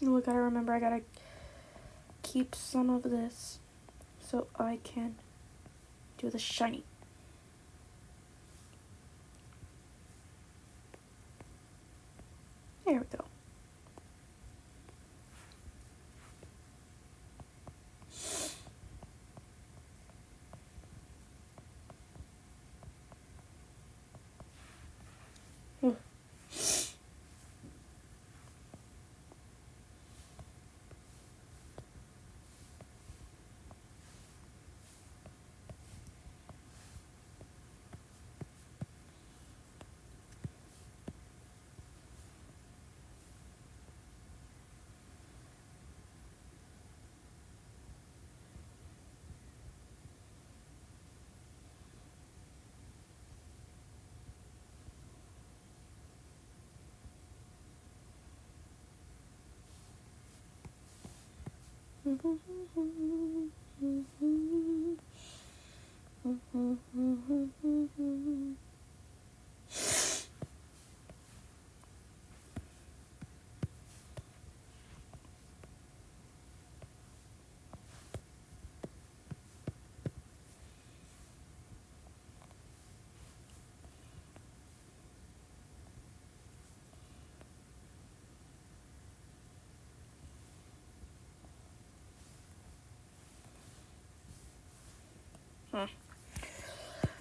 Oh, I gotta remember, I gotta keep some of this so I can do the shiny. There we go.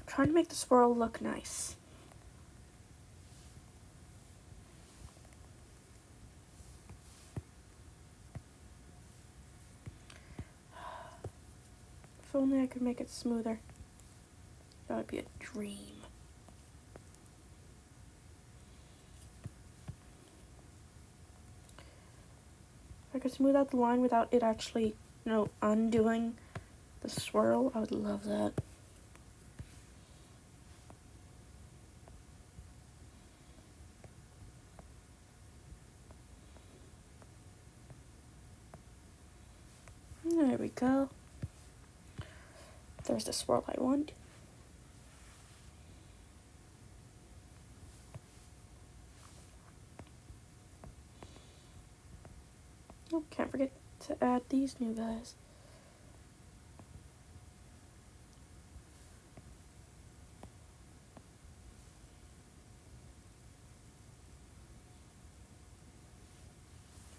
Trying to make the swirl look nice. If only I could make it smoother. That would be a dream. If I could smooth out the line without it actually, undoing the swirl, I would love that. There we go. There's the swirl I want. Oh, can't forget to add these new guys.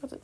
What's it?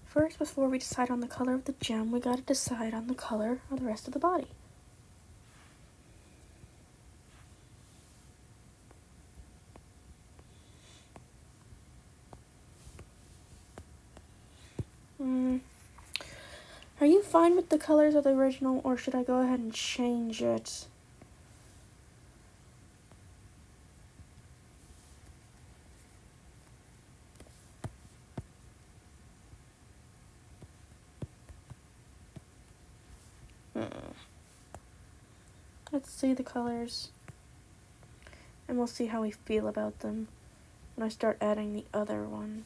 First, before we decide on the color of the gem, we gotta decide on the color of the rest of the body. Are you fine with the colors of the original, or should I go ahead and change it? Let's see the colors, and we'll see how we feel about them when I start adding the other one.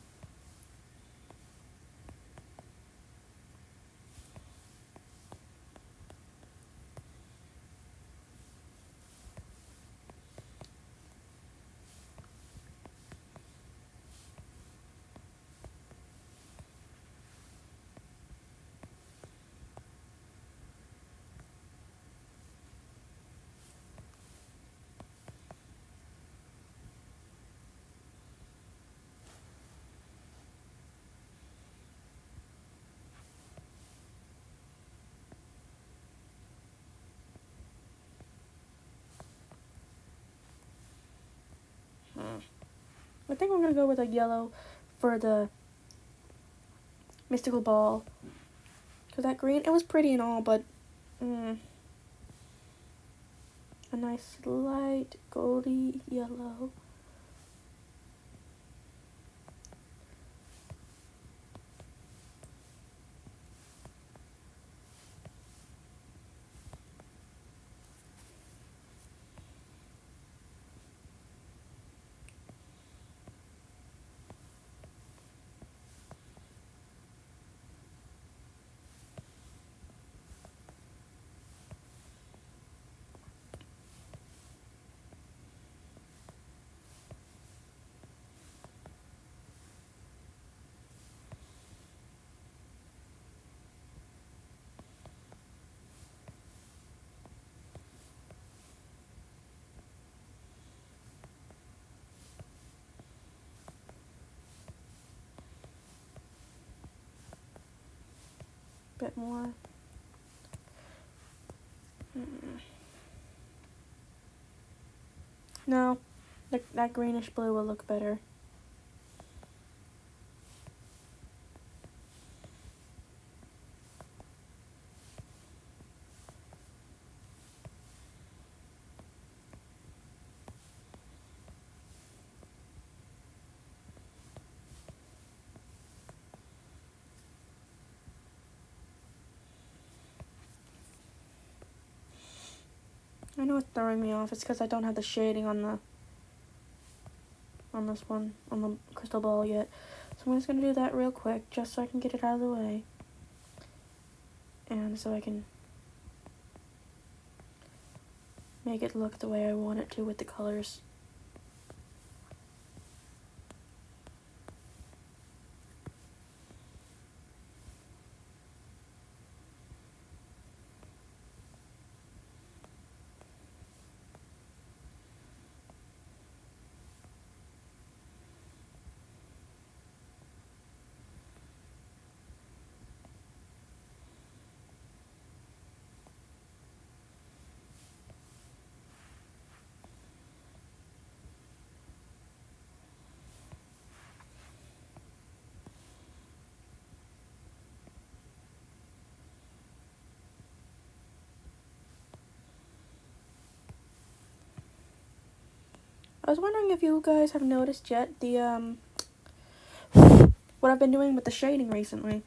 I think I'm gonna go with a yellow for the mystical ball. Cause that green, it was pretty and all, but a nice light goldy yellow. Bit more. No, that greenish blue will look better. I know it's throwing me off. It's because I don't have the shading on this one, on the crystal ball yet. So I'm just going to do that real quick, just so I can get it out of the way. And so I can make it look the way I want it to with the colors. I was wondering if you guys have noticed yet what I've been doing with the shading recently.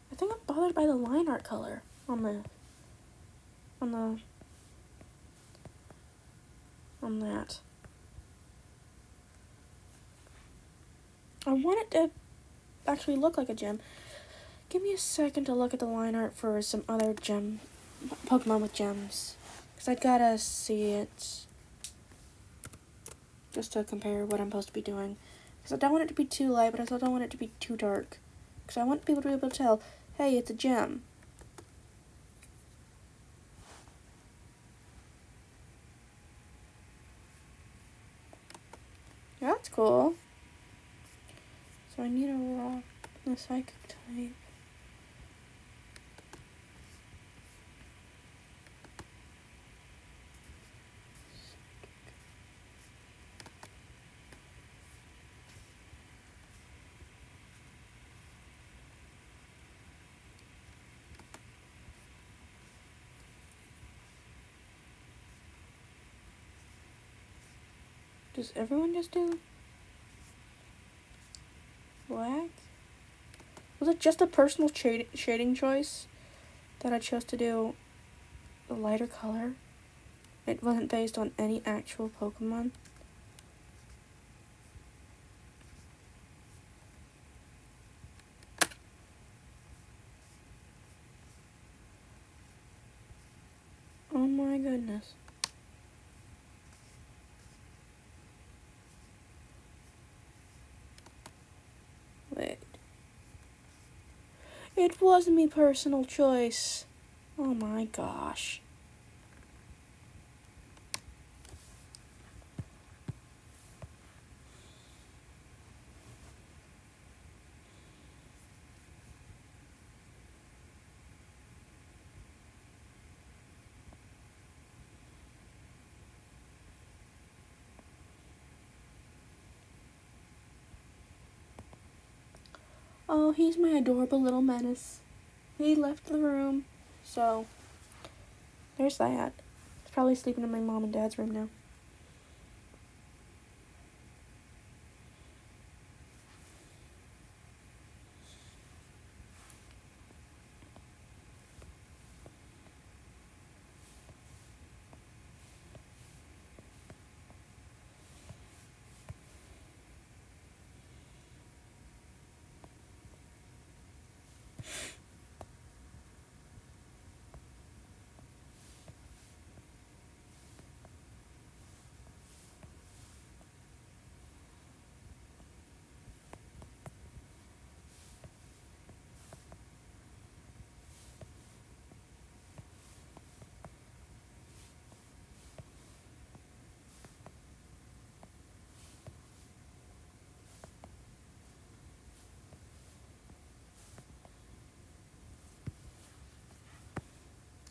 I think I'm bothered by the line art color on that. I want it to actually look like a gem. Give me a second to look at the line art for some other Pokemon with gems. Because I gotta see it. Just to compare what I'm supposed to be doing. Because I don't want it to be too light, but I also don't want it to be too dark. Because I want people to be able to tell, hey, it's a gem. Yeah, that's cool. So I need a rock, a psychic type. Does everyone just do black? Was it just a personal shading choice that I chose to do a lighter color? It wasn't based on any actual Pokemon? Oh my goodness. Wait. It was me personal choice. Oh my gosh. Oh, he's my adorable little menace. He left the room, so there's that. He's probably sleeping in my mom and dad's room now.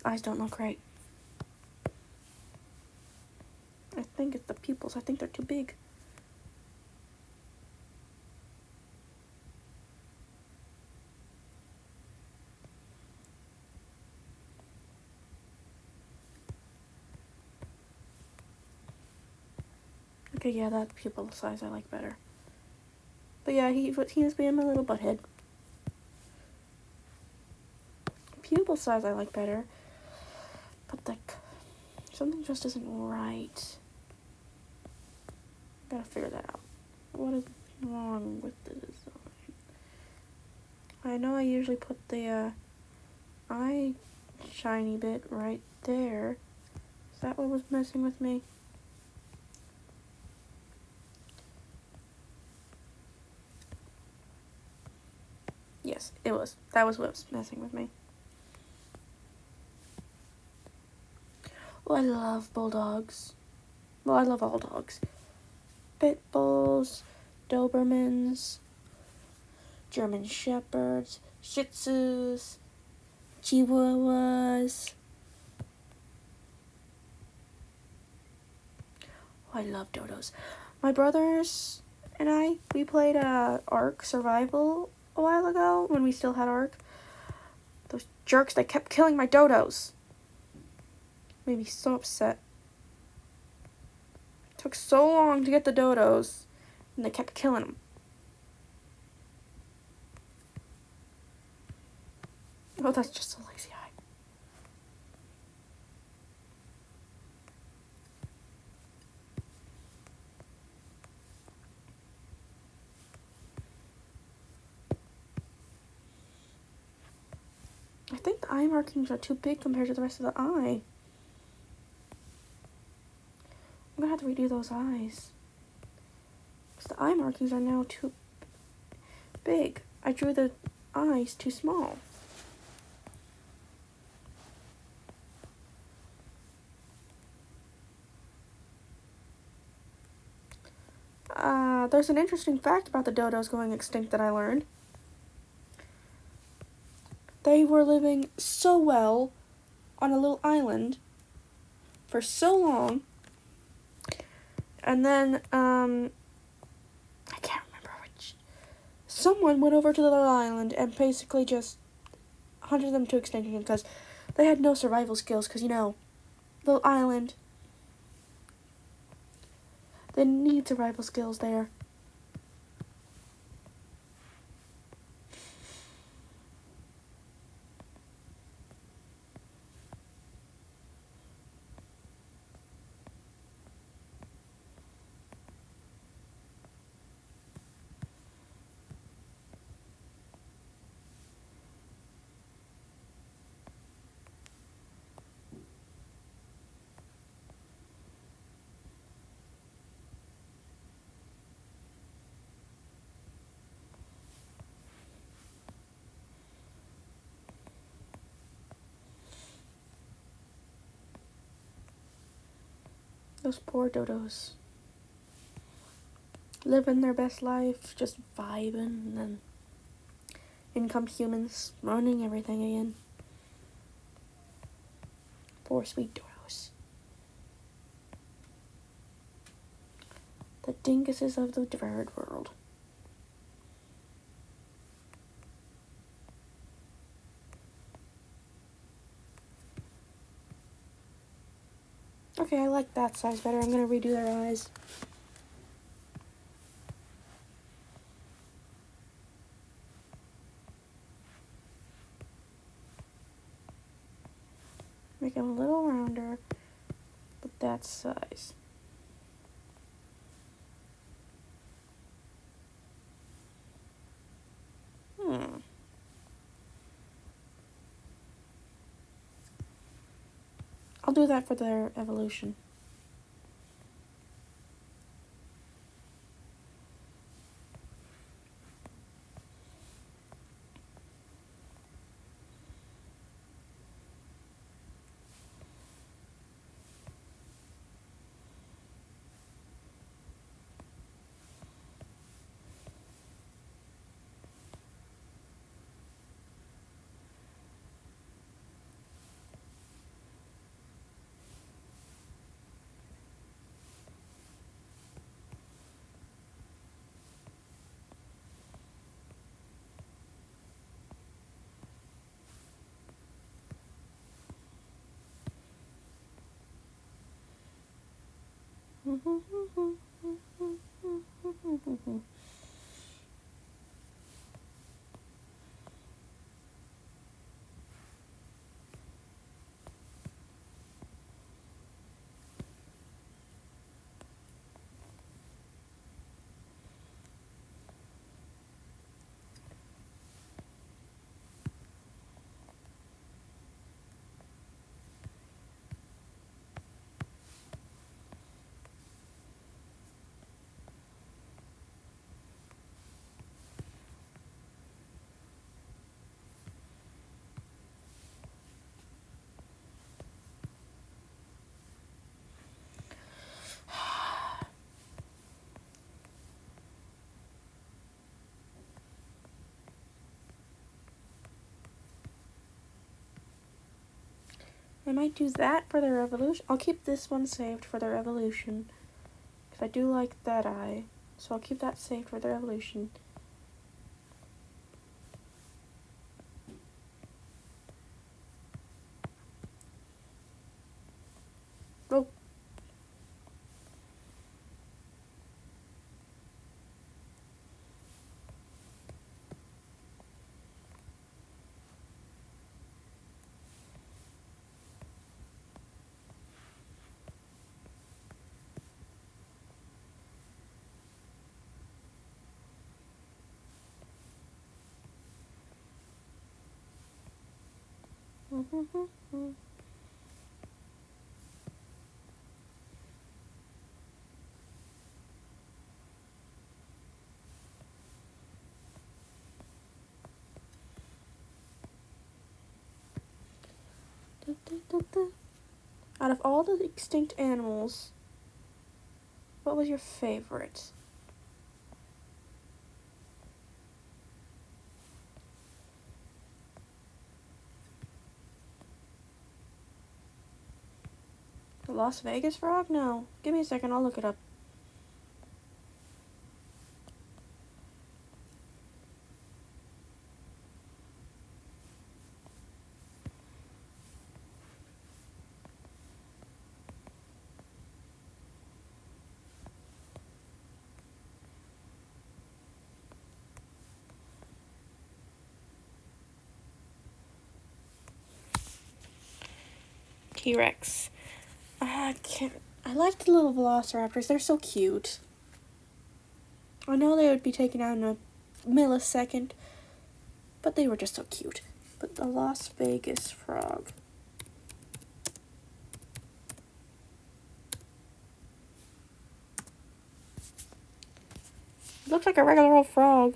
Eyes don't look right. I think it's the pupils. I think they're too big. Okay, yeah, that pupil size I like better. But yeah, he was being my little butthead. Pupil size I like better. But something just isn't right. Gotta figure that out. What is wrong with the design? I know I usually put the eye shiny bit right there. Is that what was messing with me? Yes, it was. That was what was messing with me. Well, I love bulldogs. Well, I love all dogs. Pit bulls, Dobermans, German Shepherds, Shih Tzus, Chihuahuas. Oh, I love dodos. My brothers and we played Ark Survival a while ago when we still had Ark. Those jerks, they kept killing my dodos. Made me so upset. It took so long to get the dodos, and they kept killing them. Oh, that's just a lazy eye. I think the eye markings are too big compared to the rest of the eye. I'm gonna have to redo those eyes. Because the eye markings are now too big. I drew the eyes too small. There's an interesting fact about the dodos going extinct that I learned. They were living so well on a little island for so long. And then, I can't remember which. Someone went over to the little island and basically just hunted them to extinction because they had no survival skills. Because, little island, they need survival skills there. Those poor dodos. Living their best life, just vibing, and then in come humans, running everything again. Poor sweet dodos. The dinguses of the bird world. Okay, I like that size better. I'm gonna redo their eyes. Make them a little rounder, but that size. I'll do that for their evolution. I might do that for their evolution. I'll keep this one saved for their evolution. Because I do like that eye. So I'll keep that saved for their evolution. Oh. Out of all the extinct animals, what was your favorite? The Las Vegas frog? No. Give me a second, I'll look it up. T-Rex. I like the little velociraptors. They're so cute. I know they would be taken out in a millisecond, but they were just so cute. But the Las Vegas frog. It looks like a regular old frog.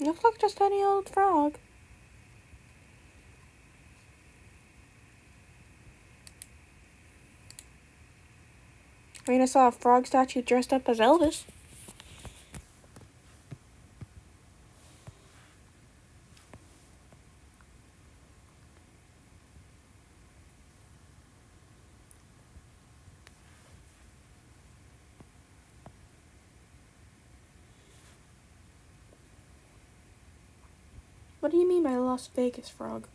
It looks like just any old frog. I mean, I saw a frog statue dressed up as Elvis. What do you mean by Las Vegas frog?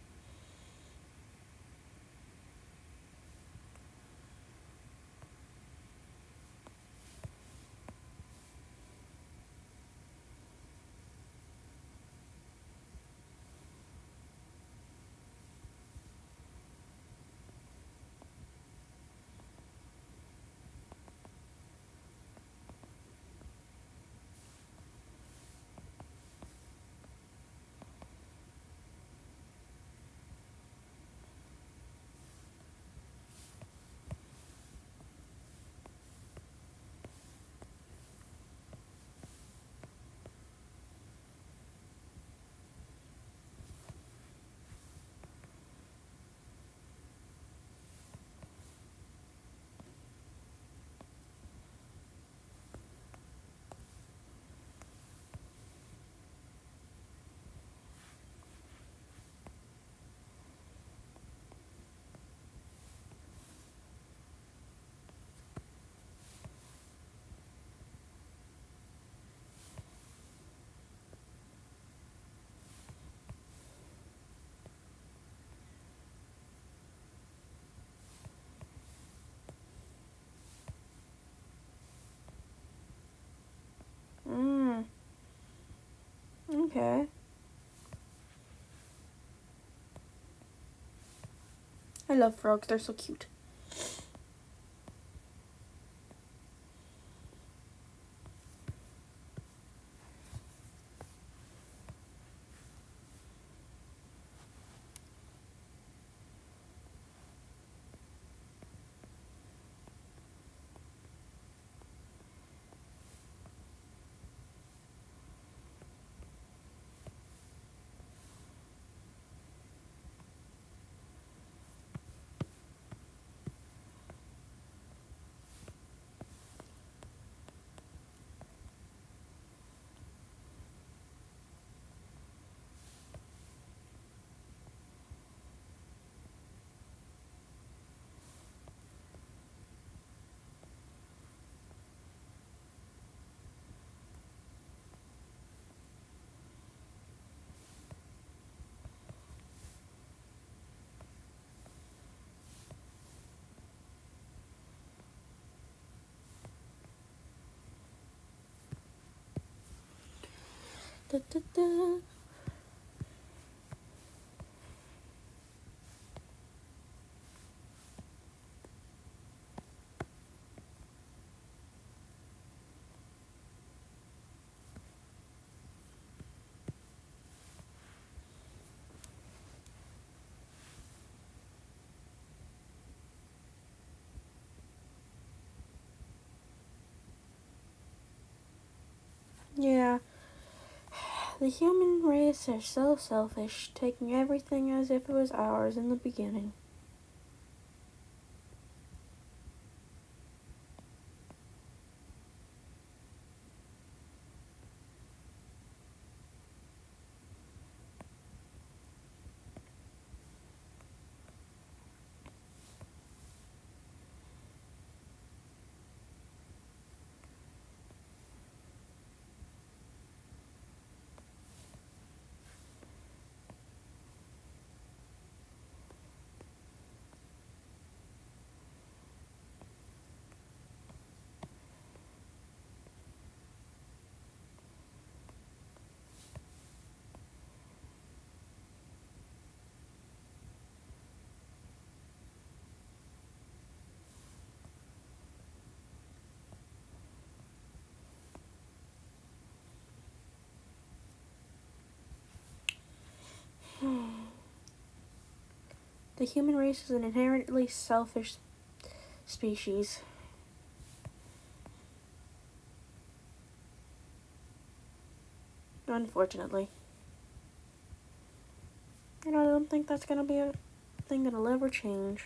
Okay. I love frogs, they're so cute. Da, da, da. Yeah, the human race are so selfish, taking everything as if it was ours in the beginning. The human race is an inherently selfish species. Unfortunately. And I don't think that's gonna be a thing that'll ever change.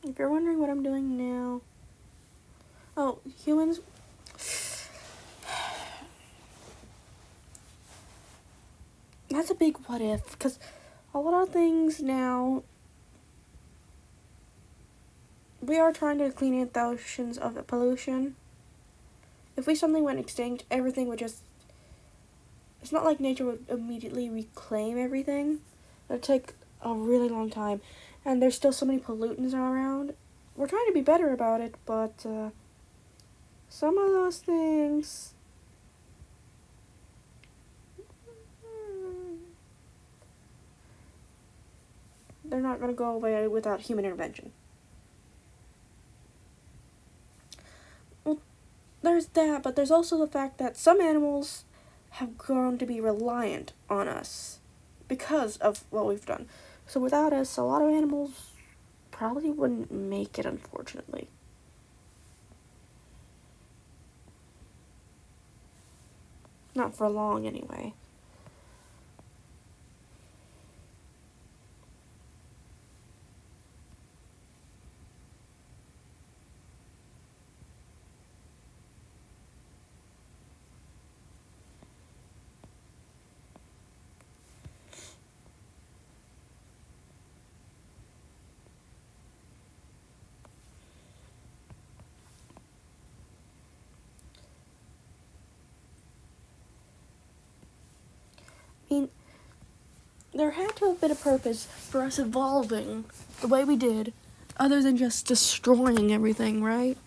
If you're wondering what I'm doing now, oh, humans. That's a big what if, because a lot of things now, we are trying to clean out the oceans of pollution. If we suddenly went extinct, everything would just, it's not like nature would immediately reclaim everything. It would take a really long time, and there's still so many pollutants around. We're trying to be better about it, but some of those things, they're not going to go away without human intervention. Well, there's that, but there's also the fact that some animals have grown to be reliant on us because of what we've done. So without us, a lot of animals probably wouldn't make it, unfortunately. Not for long, anyway. I mean, there had to have been a purpose for us evolving the way we did, other than just destroying everything, right?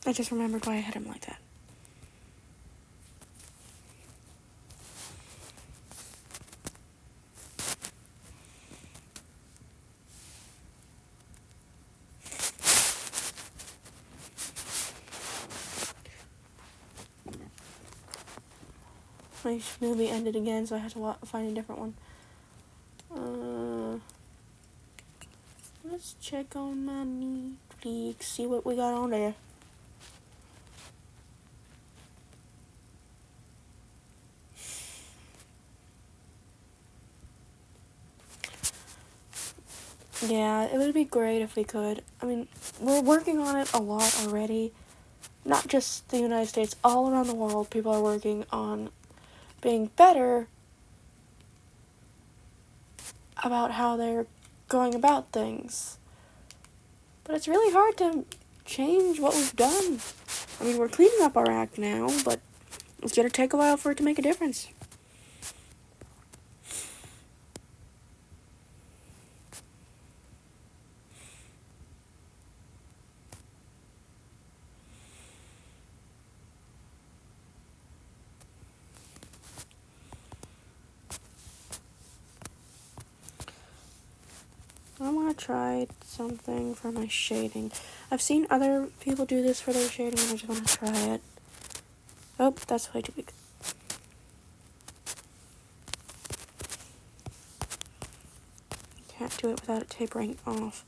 I just remembered why I had him like that. My movie ended again, so I had to find a different one. Let's check on my Netflix, see what we got on there. Yeah, it would be great if we could. I mean, we're working on it a lot already. Not just the United States, all around the world, people are working on being better about how they're going about things. But it's really hard to change what we've done. I mean, we're cleaning up our act now, but it's going to take a while for it to make a difference. I want to try something for my shading. I've seen other people do this for their shading, and I just want to try it. Oh, that's way too big. Can't do it without it tapering off.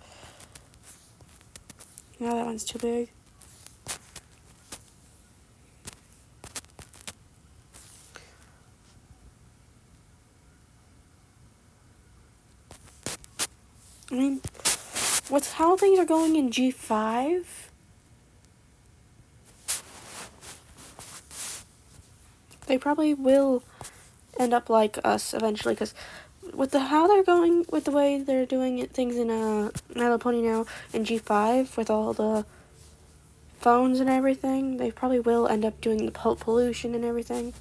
Now that one's too big. I mean, with how things are going in G5, they probably will end up like us eventually, because with how they're going, with the way they're doing things in My Little Pony now in G5, with all the phones and everything, they probably will end up doing the pollution and everything.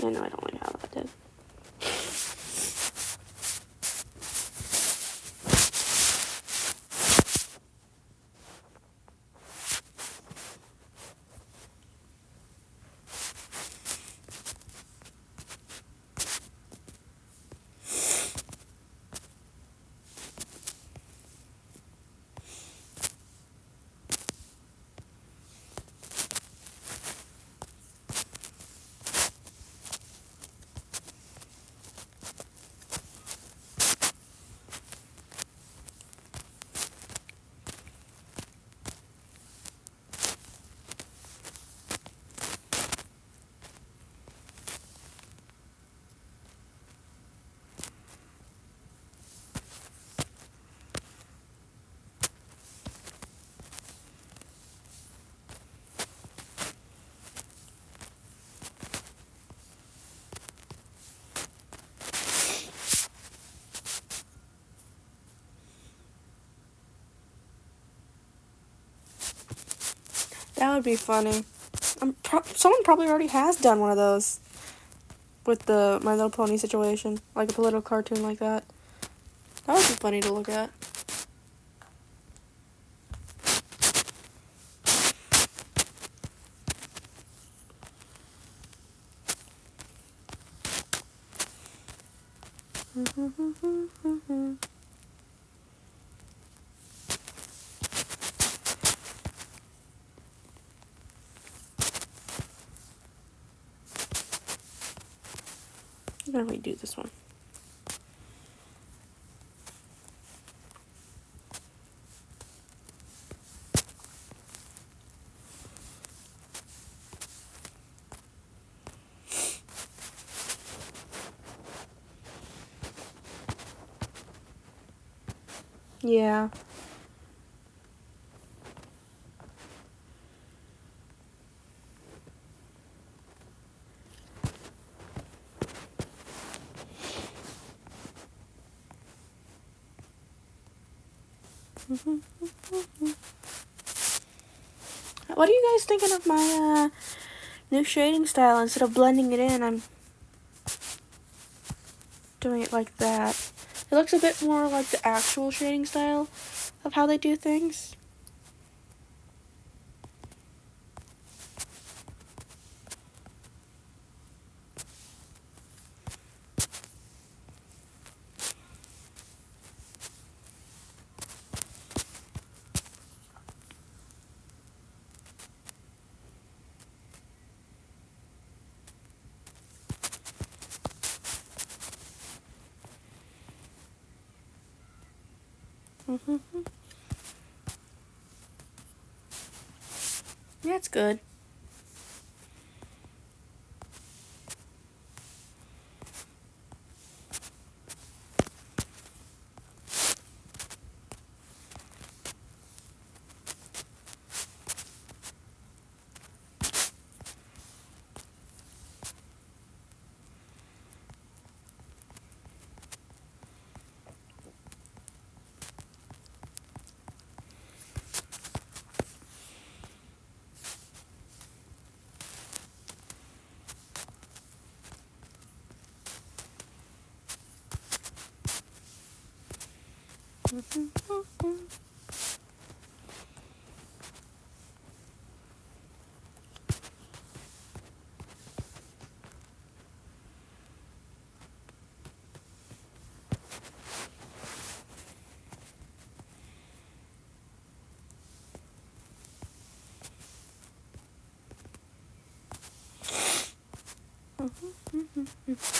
I know I don't like how that did. That would be funny. Someone probably already has done one of those with the My Little Pony situation, like a political cartoon like that. That would be funny to look at. I'm gonna redo this one. Yeah. What are you guys thinking of my new shading style? Instead of blending it in, I'm doing it like that. It looks a bit more like the actual shading style of how they do things. That's good.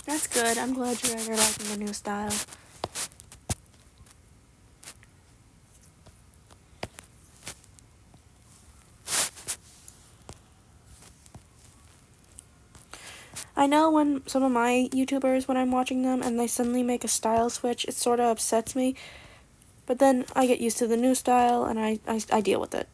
That's good. I'm glad you guys are liking the new style. I know when some of my YouTubers, when I'm watching them and they suddenly make a style switch, it sort of upsets me. But then I get used to the new style and I deal with it.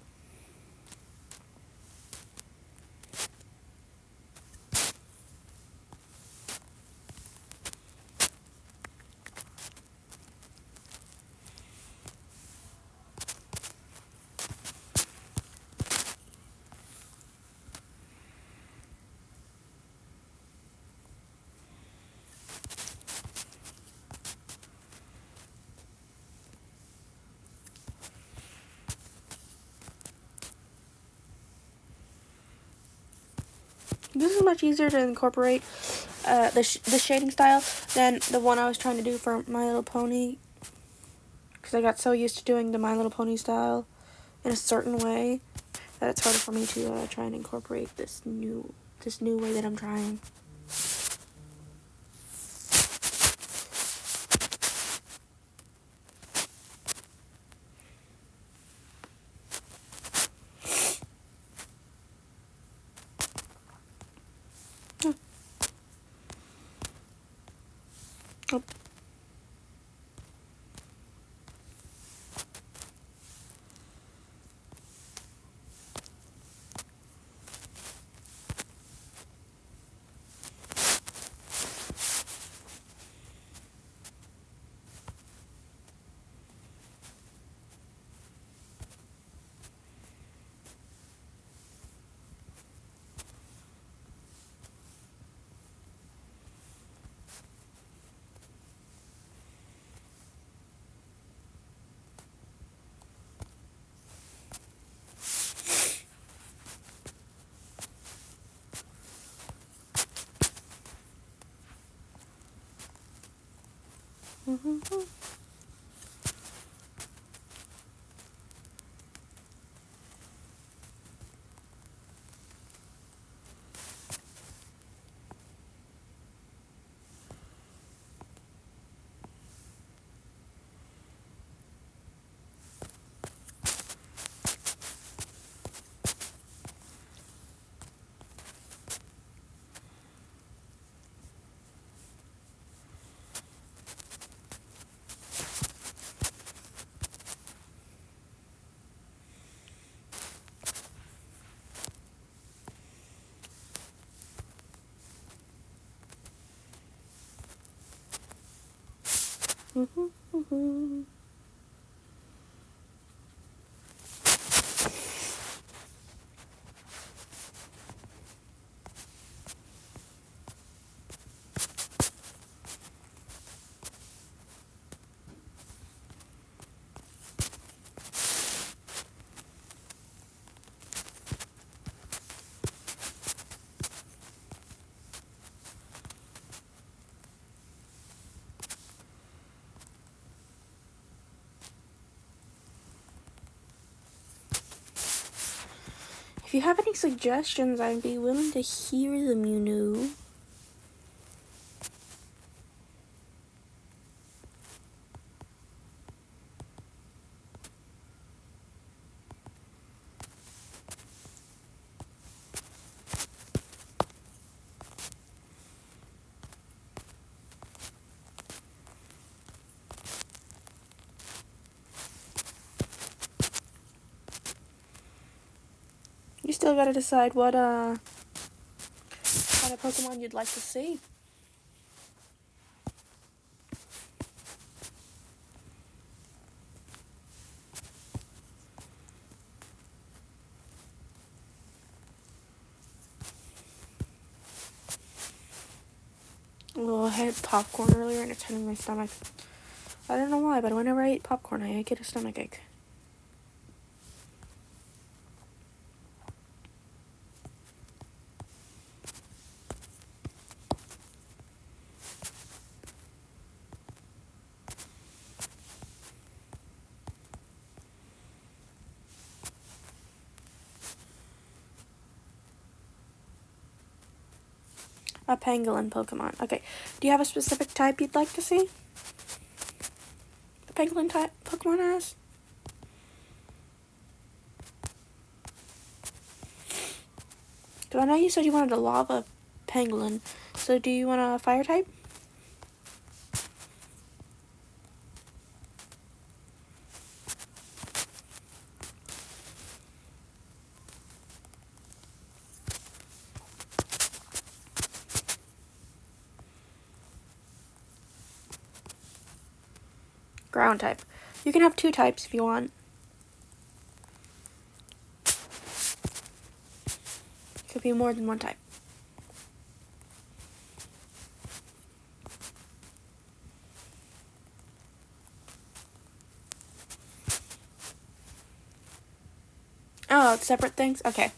This is much easier to incorporate the shading style than the one I was trying to do for My Little Pony, because I got so used to doing the My Little Pony style in a certain way that it's harder for me to try and incorporate this new way that I'm trying. Oh. If you have any suggestions, I'd be willing to hear them, you know. You still gotta decide what kind of Pokemon you'd like to see. Well, I had popcorn earlier and it's hurting my stomach. I don't know why, but whenever I eat popcorn, I get a stomach ache. A pangolin Pokemon. Okay. Do you have a specific type you'd like to see? The pangolin type Pokemon has? So I know you said you wanted a lava pangolin. So do you want a fire type? Ground type. You can have two types if you want. Could be more than one type. Oh, it's separate things? Okay.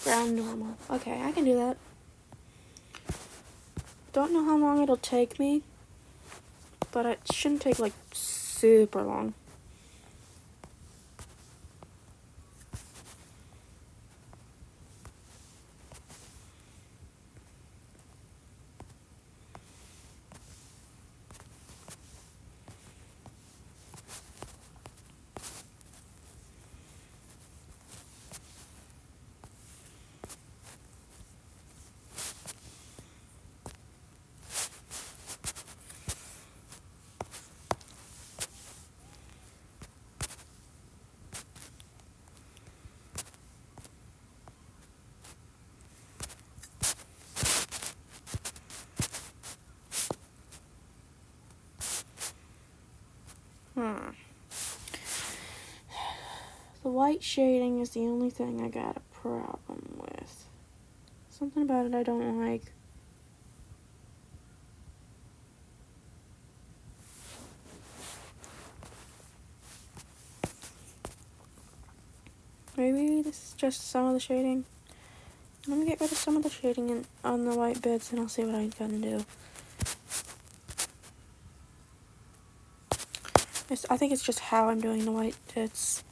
Ground normal. Okay, I can do that. Don't know how long it'll take me, but it shouldn't take like super long. The white shading is the only thing I got a problem with. Something about it I don't like. Maybe this is just some of the shading. I'm gonna get rid of some of the shading on the white bits and I'll see what I can do. I think it's just how I'm doing the white bits.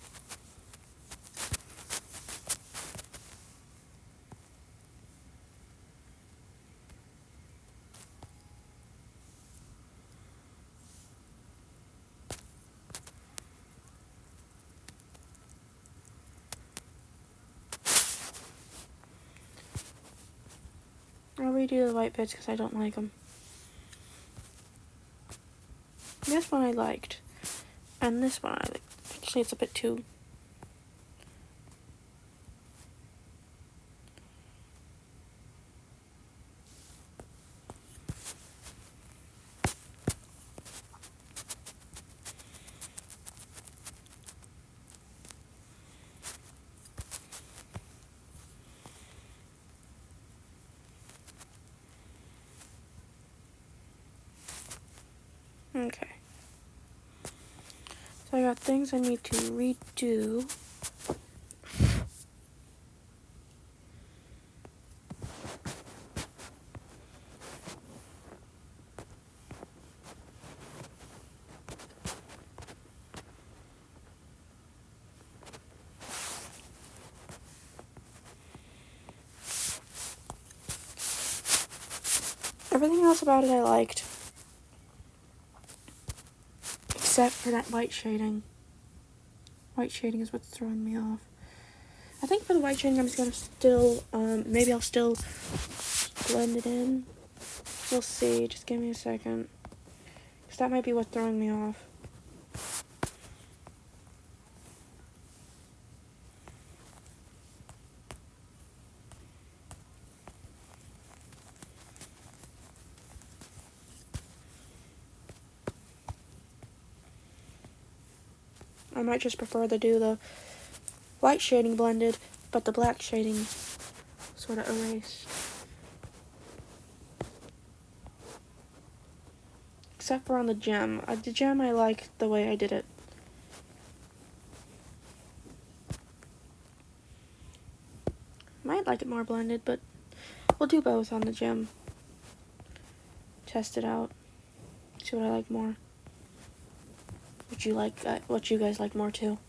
I'll redo the white bits because I don't like them. This one I liked. And this one I liked. Actually, it's a bit too... Okay. So I got things I need to redo. Everything else about it I liked. Except for that white shading. White shading is what's throwing me off. I think for the white shading I'm just gonna still, maybe I'll still blend it in. We'll see, just give me a second. Because that might be what's throwing me off. I might just prefer to do the white shading blended, but the black shading sort of erased. Except for on the gem. The gem I like the way I did it. Might like it more blended, but we'll do both on the gem. Test it out. See what I like more. What you guys like more too.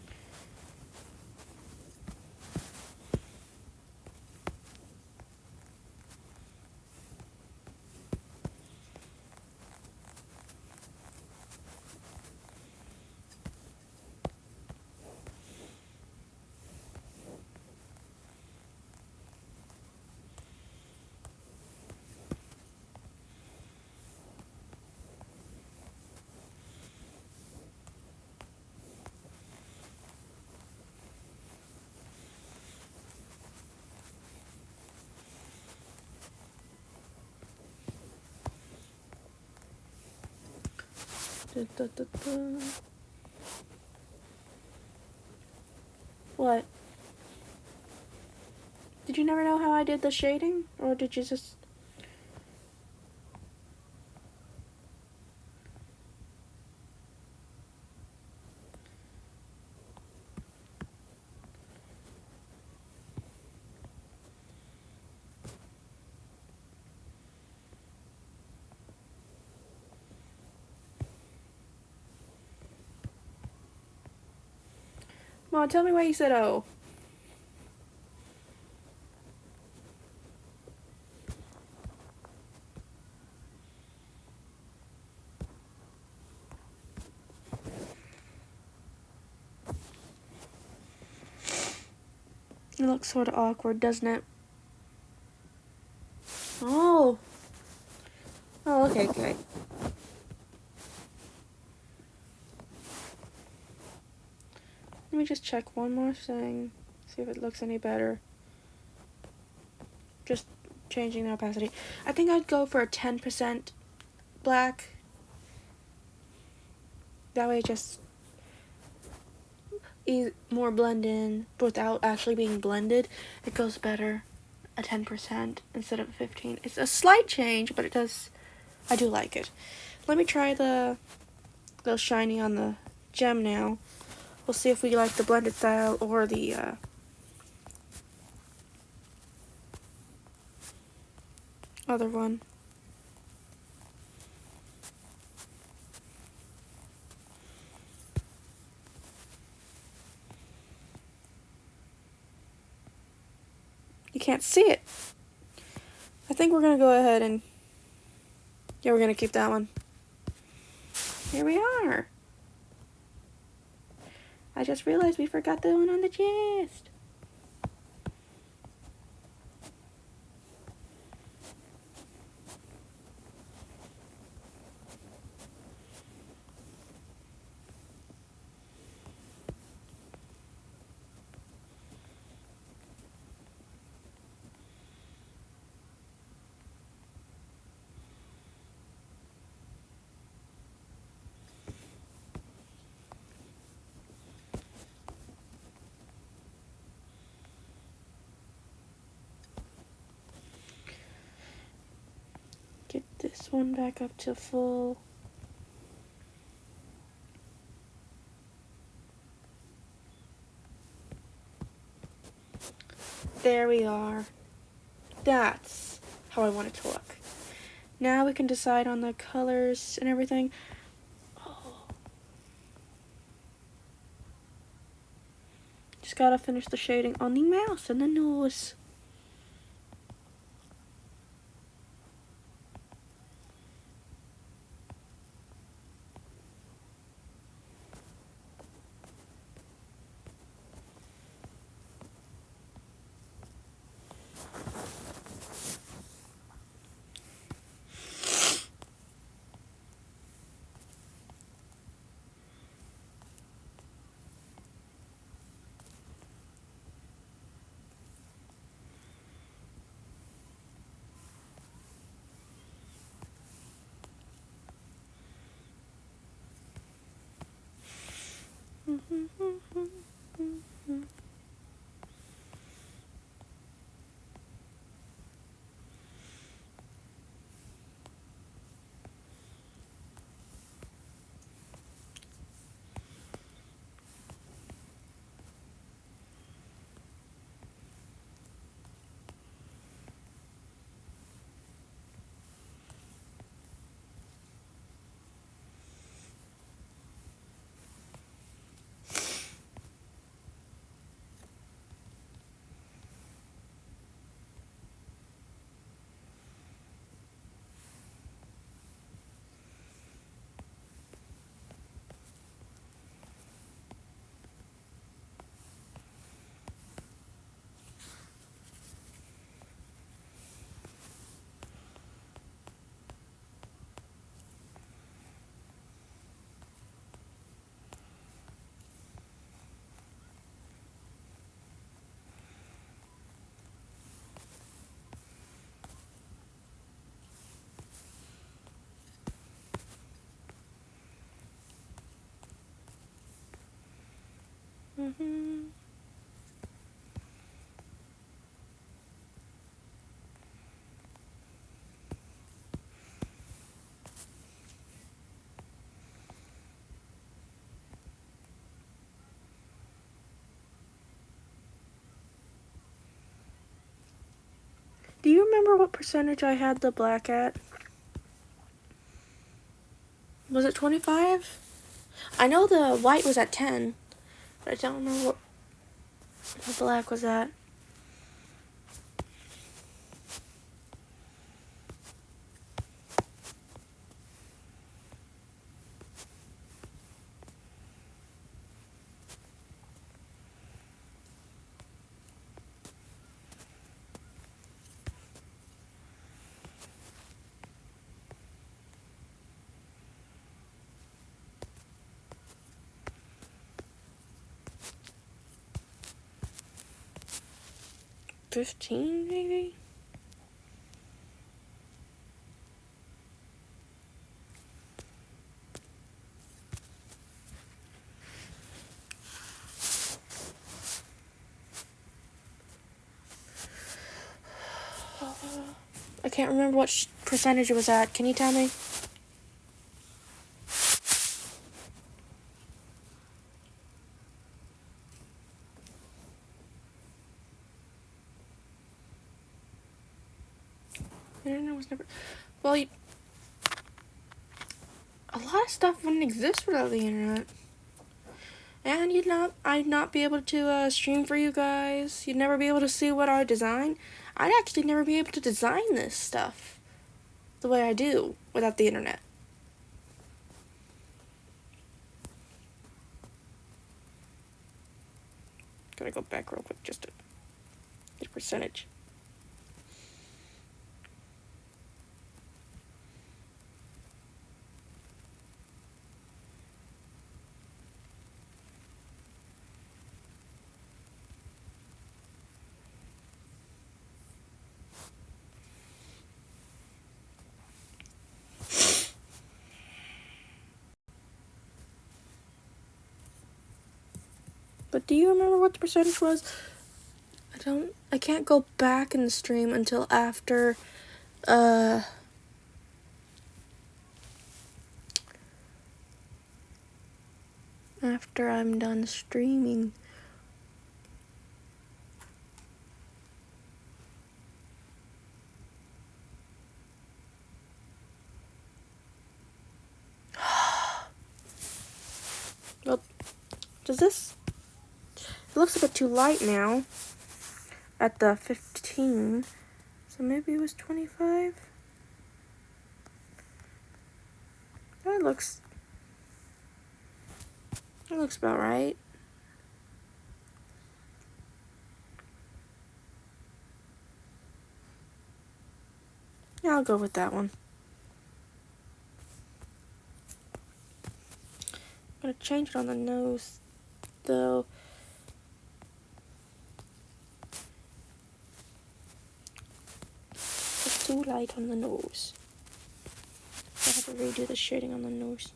What? Did you never know how I did the shading? Or did you just... Mom, tell me why you said oh. It looks sort of awkward, doesn't it? Oh. Oh, okay, okay. Let me just check one more thing. See if it looks any better. Just changing the opacity. I think I'd go for a 10% black. That way it just more blend in without actually being blended, it goes better at 10% instead of 15. It's a slight change, but I do like it. Let me try the little shiny on the gem now. We'll see if we like the blended style or the other one. You can't see it. I think we're gonna go ahead and we're gonna keep that one. Here we are. I just realized we forgot the one on the chest. Get this one back up to full. There we are. That's how I want it to look. Now we can decide on the colors and everything. Oh. Just gotta finish the shading on the mouse and the nose. Do you remember what percentage I had the black at? Was it 25? I know the white was at 10, but I don't remember what the black was at. $15 maybe? can't remember what percentage it was at. Can you tell me? The internet was never... Well, a lot of stuff wouldn't exist without the internet. And I'd not be able to stream for you guys. You'd never be able to see what I design. I'd actually never be able to design this stuff the way I do without the internet. Gotta go back real quick just to get a percentage. But do you remember what the percentage was? I can't go back in the stream until after, after I'm done streaming. Well, it looks a bit too light now at the 15, so maybe it was 25. That looks about right. Yeah, I'll go with that one. I'm gonna change it on the nose, though. It's too light on the nose. I have to redo the shading on the nose.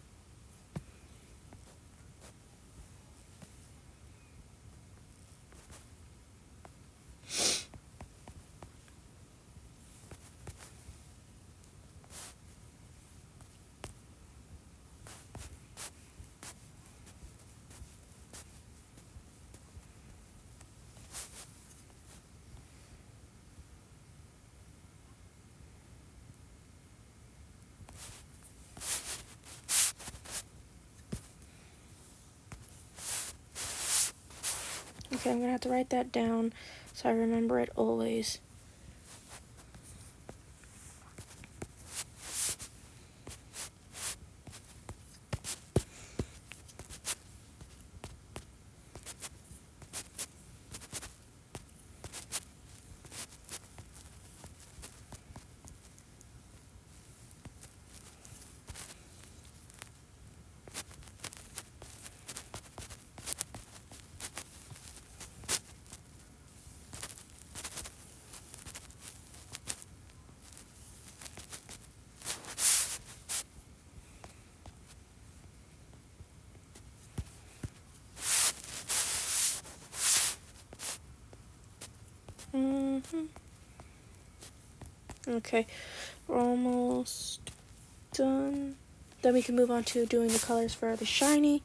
Okay, I'm gonna have to write that down so I remember it always. Okay, we're almost done. Then we can move on to doing the colors for the shiny.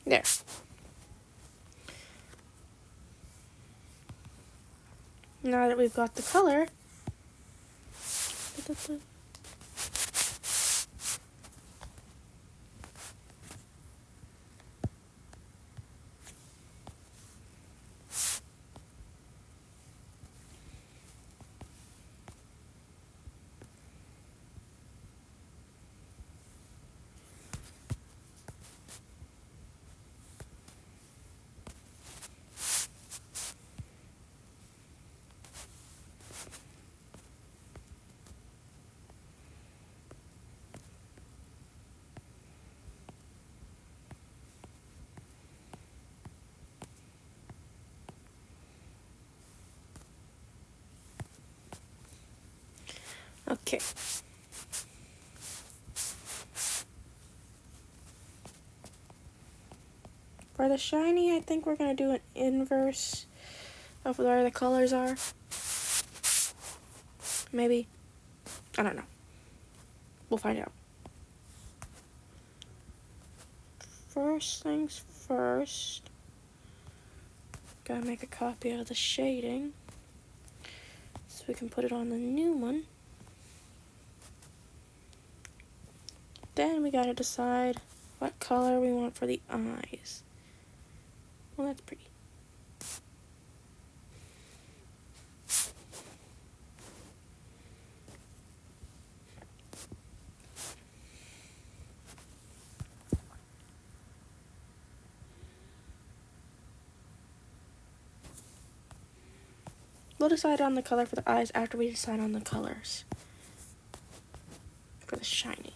There. Now that we've got the color, okay. For the shiny, I think we're going to do an inverse of where the colors are. Maybe. I don't know. We'll find out. First things first. Gotta make a copy of the shading so we can put it on the new one. Then we gotta decide what color we want for the eyes. Well, that's pretty. We'll decide on the color for the eyes after we decide on the colors for the shiny.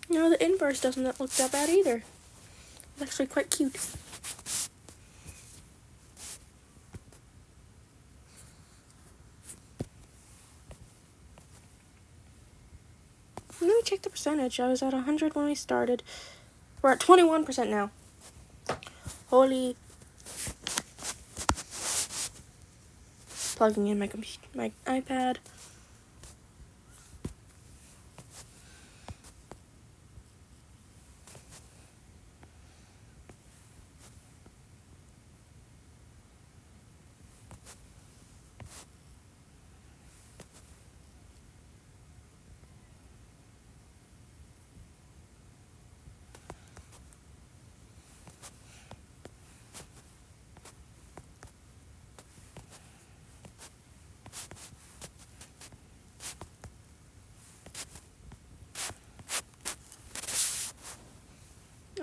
No, the inverse doesn't look that bad either. It's actually quite cute. Let me check the percentage. I was at 100 when I started. We're at 21% now. Holy. Plugging in my iPad.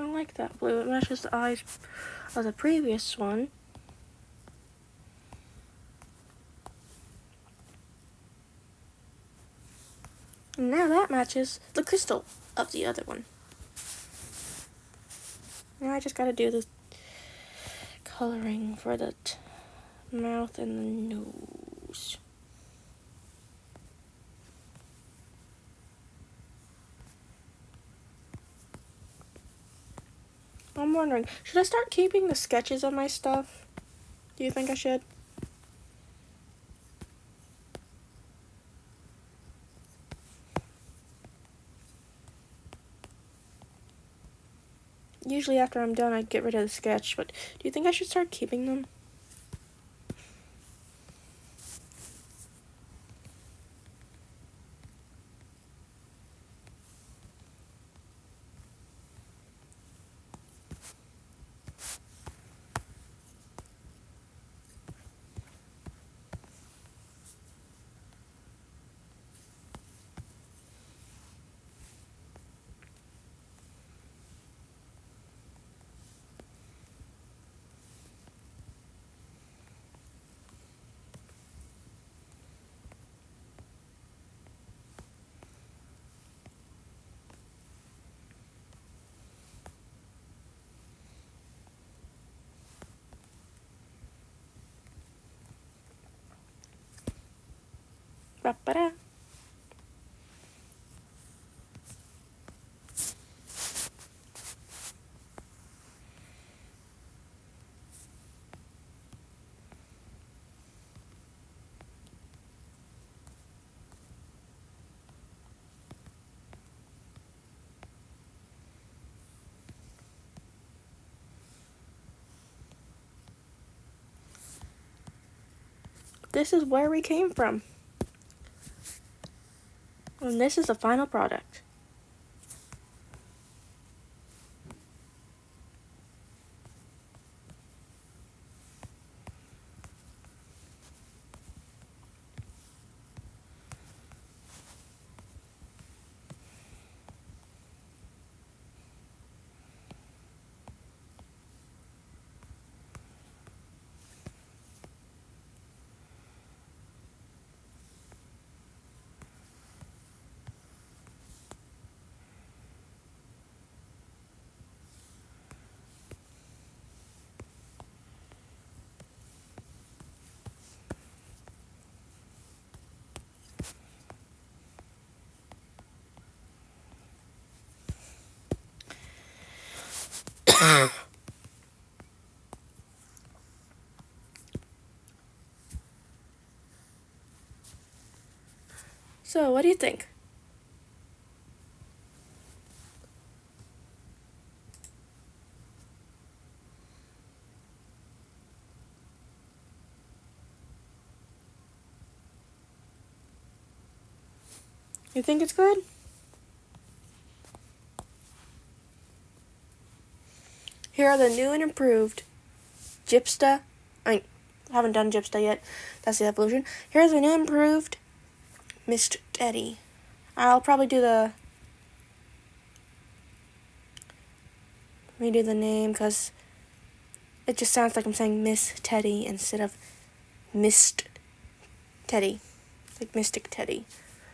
I like that blue. It matches the eyes of the previous one. And now that matches the crystal of the other one. Now I just gotta do the coloring for the mouth and the nose. I'm wondering, should I start keeping the sketches of my stuff? Do you think I should? Usually after I'm done, I get rid of the sketch, but do you think I should start keeping them? Ba-ba-da. this is where we came from. And this is the final product. So, what do you think? You think it's good? Here are the new and improved Gypsta. I haven't done Gypsta yet. That's the evolution. Here's the new improved Mist Teddy. I'll probably do redo the name because it just sounds like I'm saying Miss Teddy instead of Mist Teddy. Like Mystic Teddy.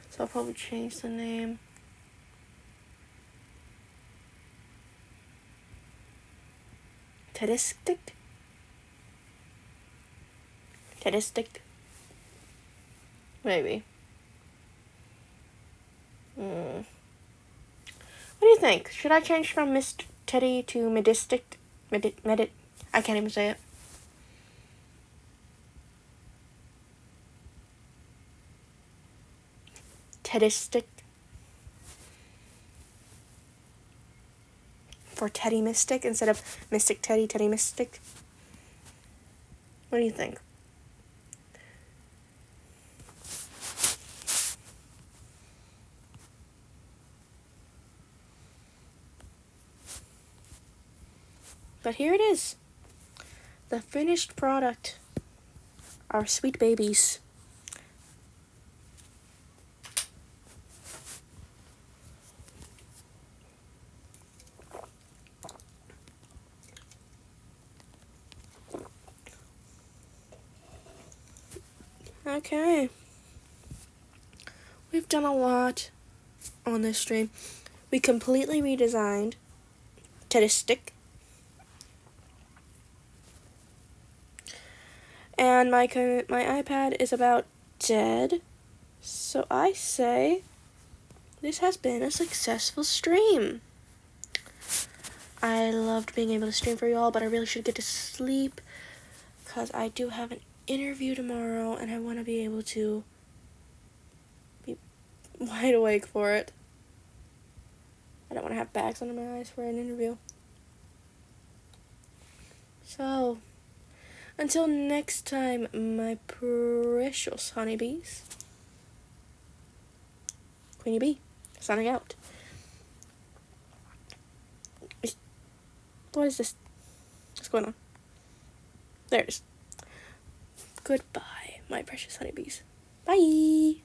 So I'll probably change the name. Tedistic? Maybe. What do you think? Should I change from Mist Teddy to Medistic? I can't even say it. Tedistic. For Teddy Mystic instead of Mystic Teddy, Teddy Mystic. What do you think? But here it is. The finished product. Our sweet babies. Okay. We've done a lot on this stream. We completely redesigned Tedistic. And my iPad is about dead. So I say this has been a successful stream. I loved being able to stream for you all, but I really should get to sleep because I do have an interview tomorrow and I want to be able to be wide awake for it. I don't want to have bags under my eyes for an interview. So, until next time, my precious honeybees. Queenie Bee, signing out. What is this? What's going on? There's. Goodbye, my precious honeybees. Bye.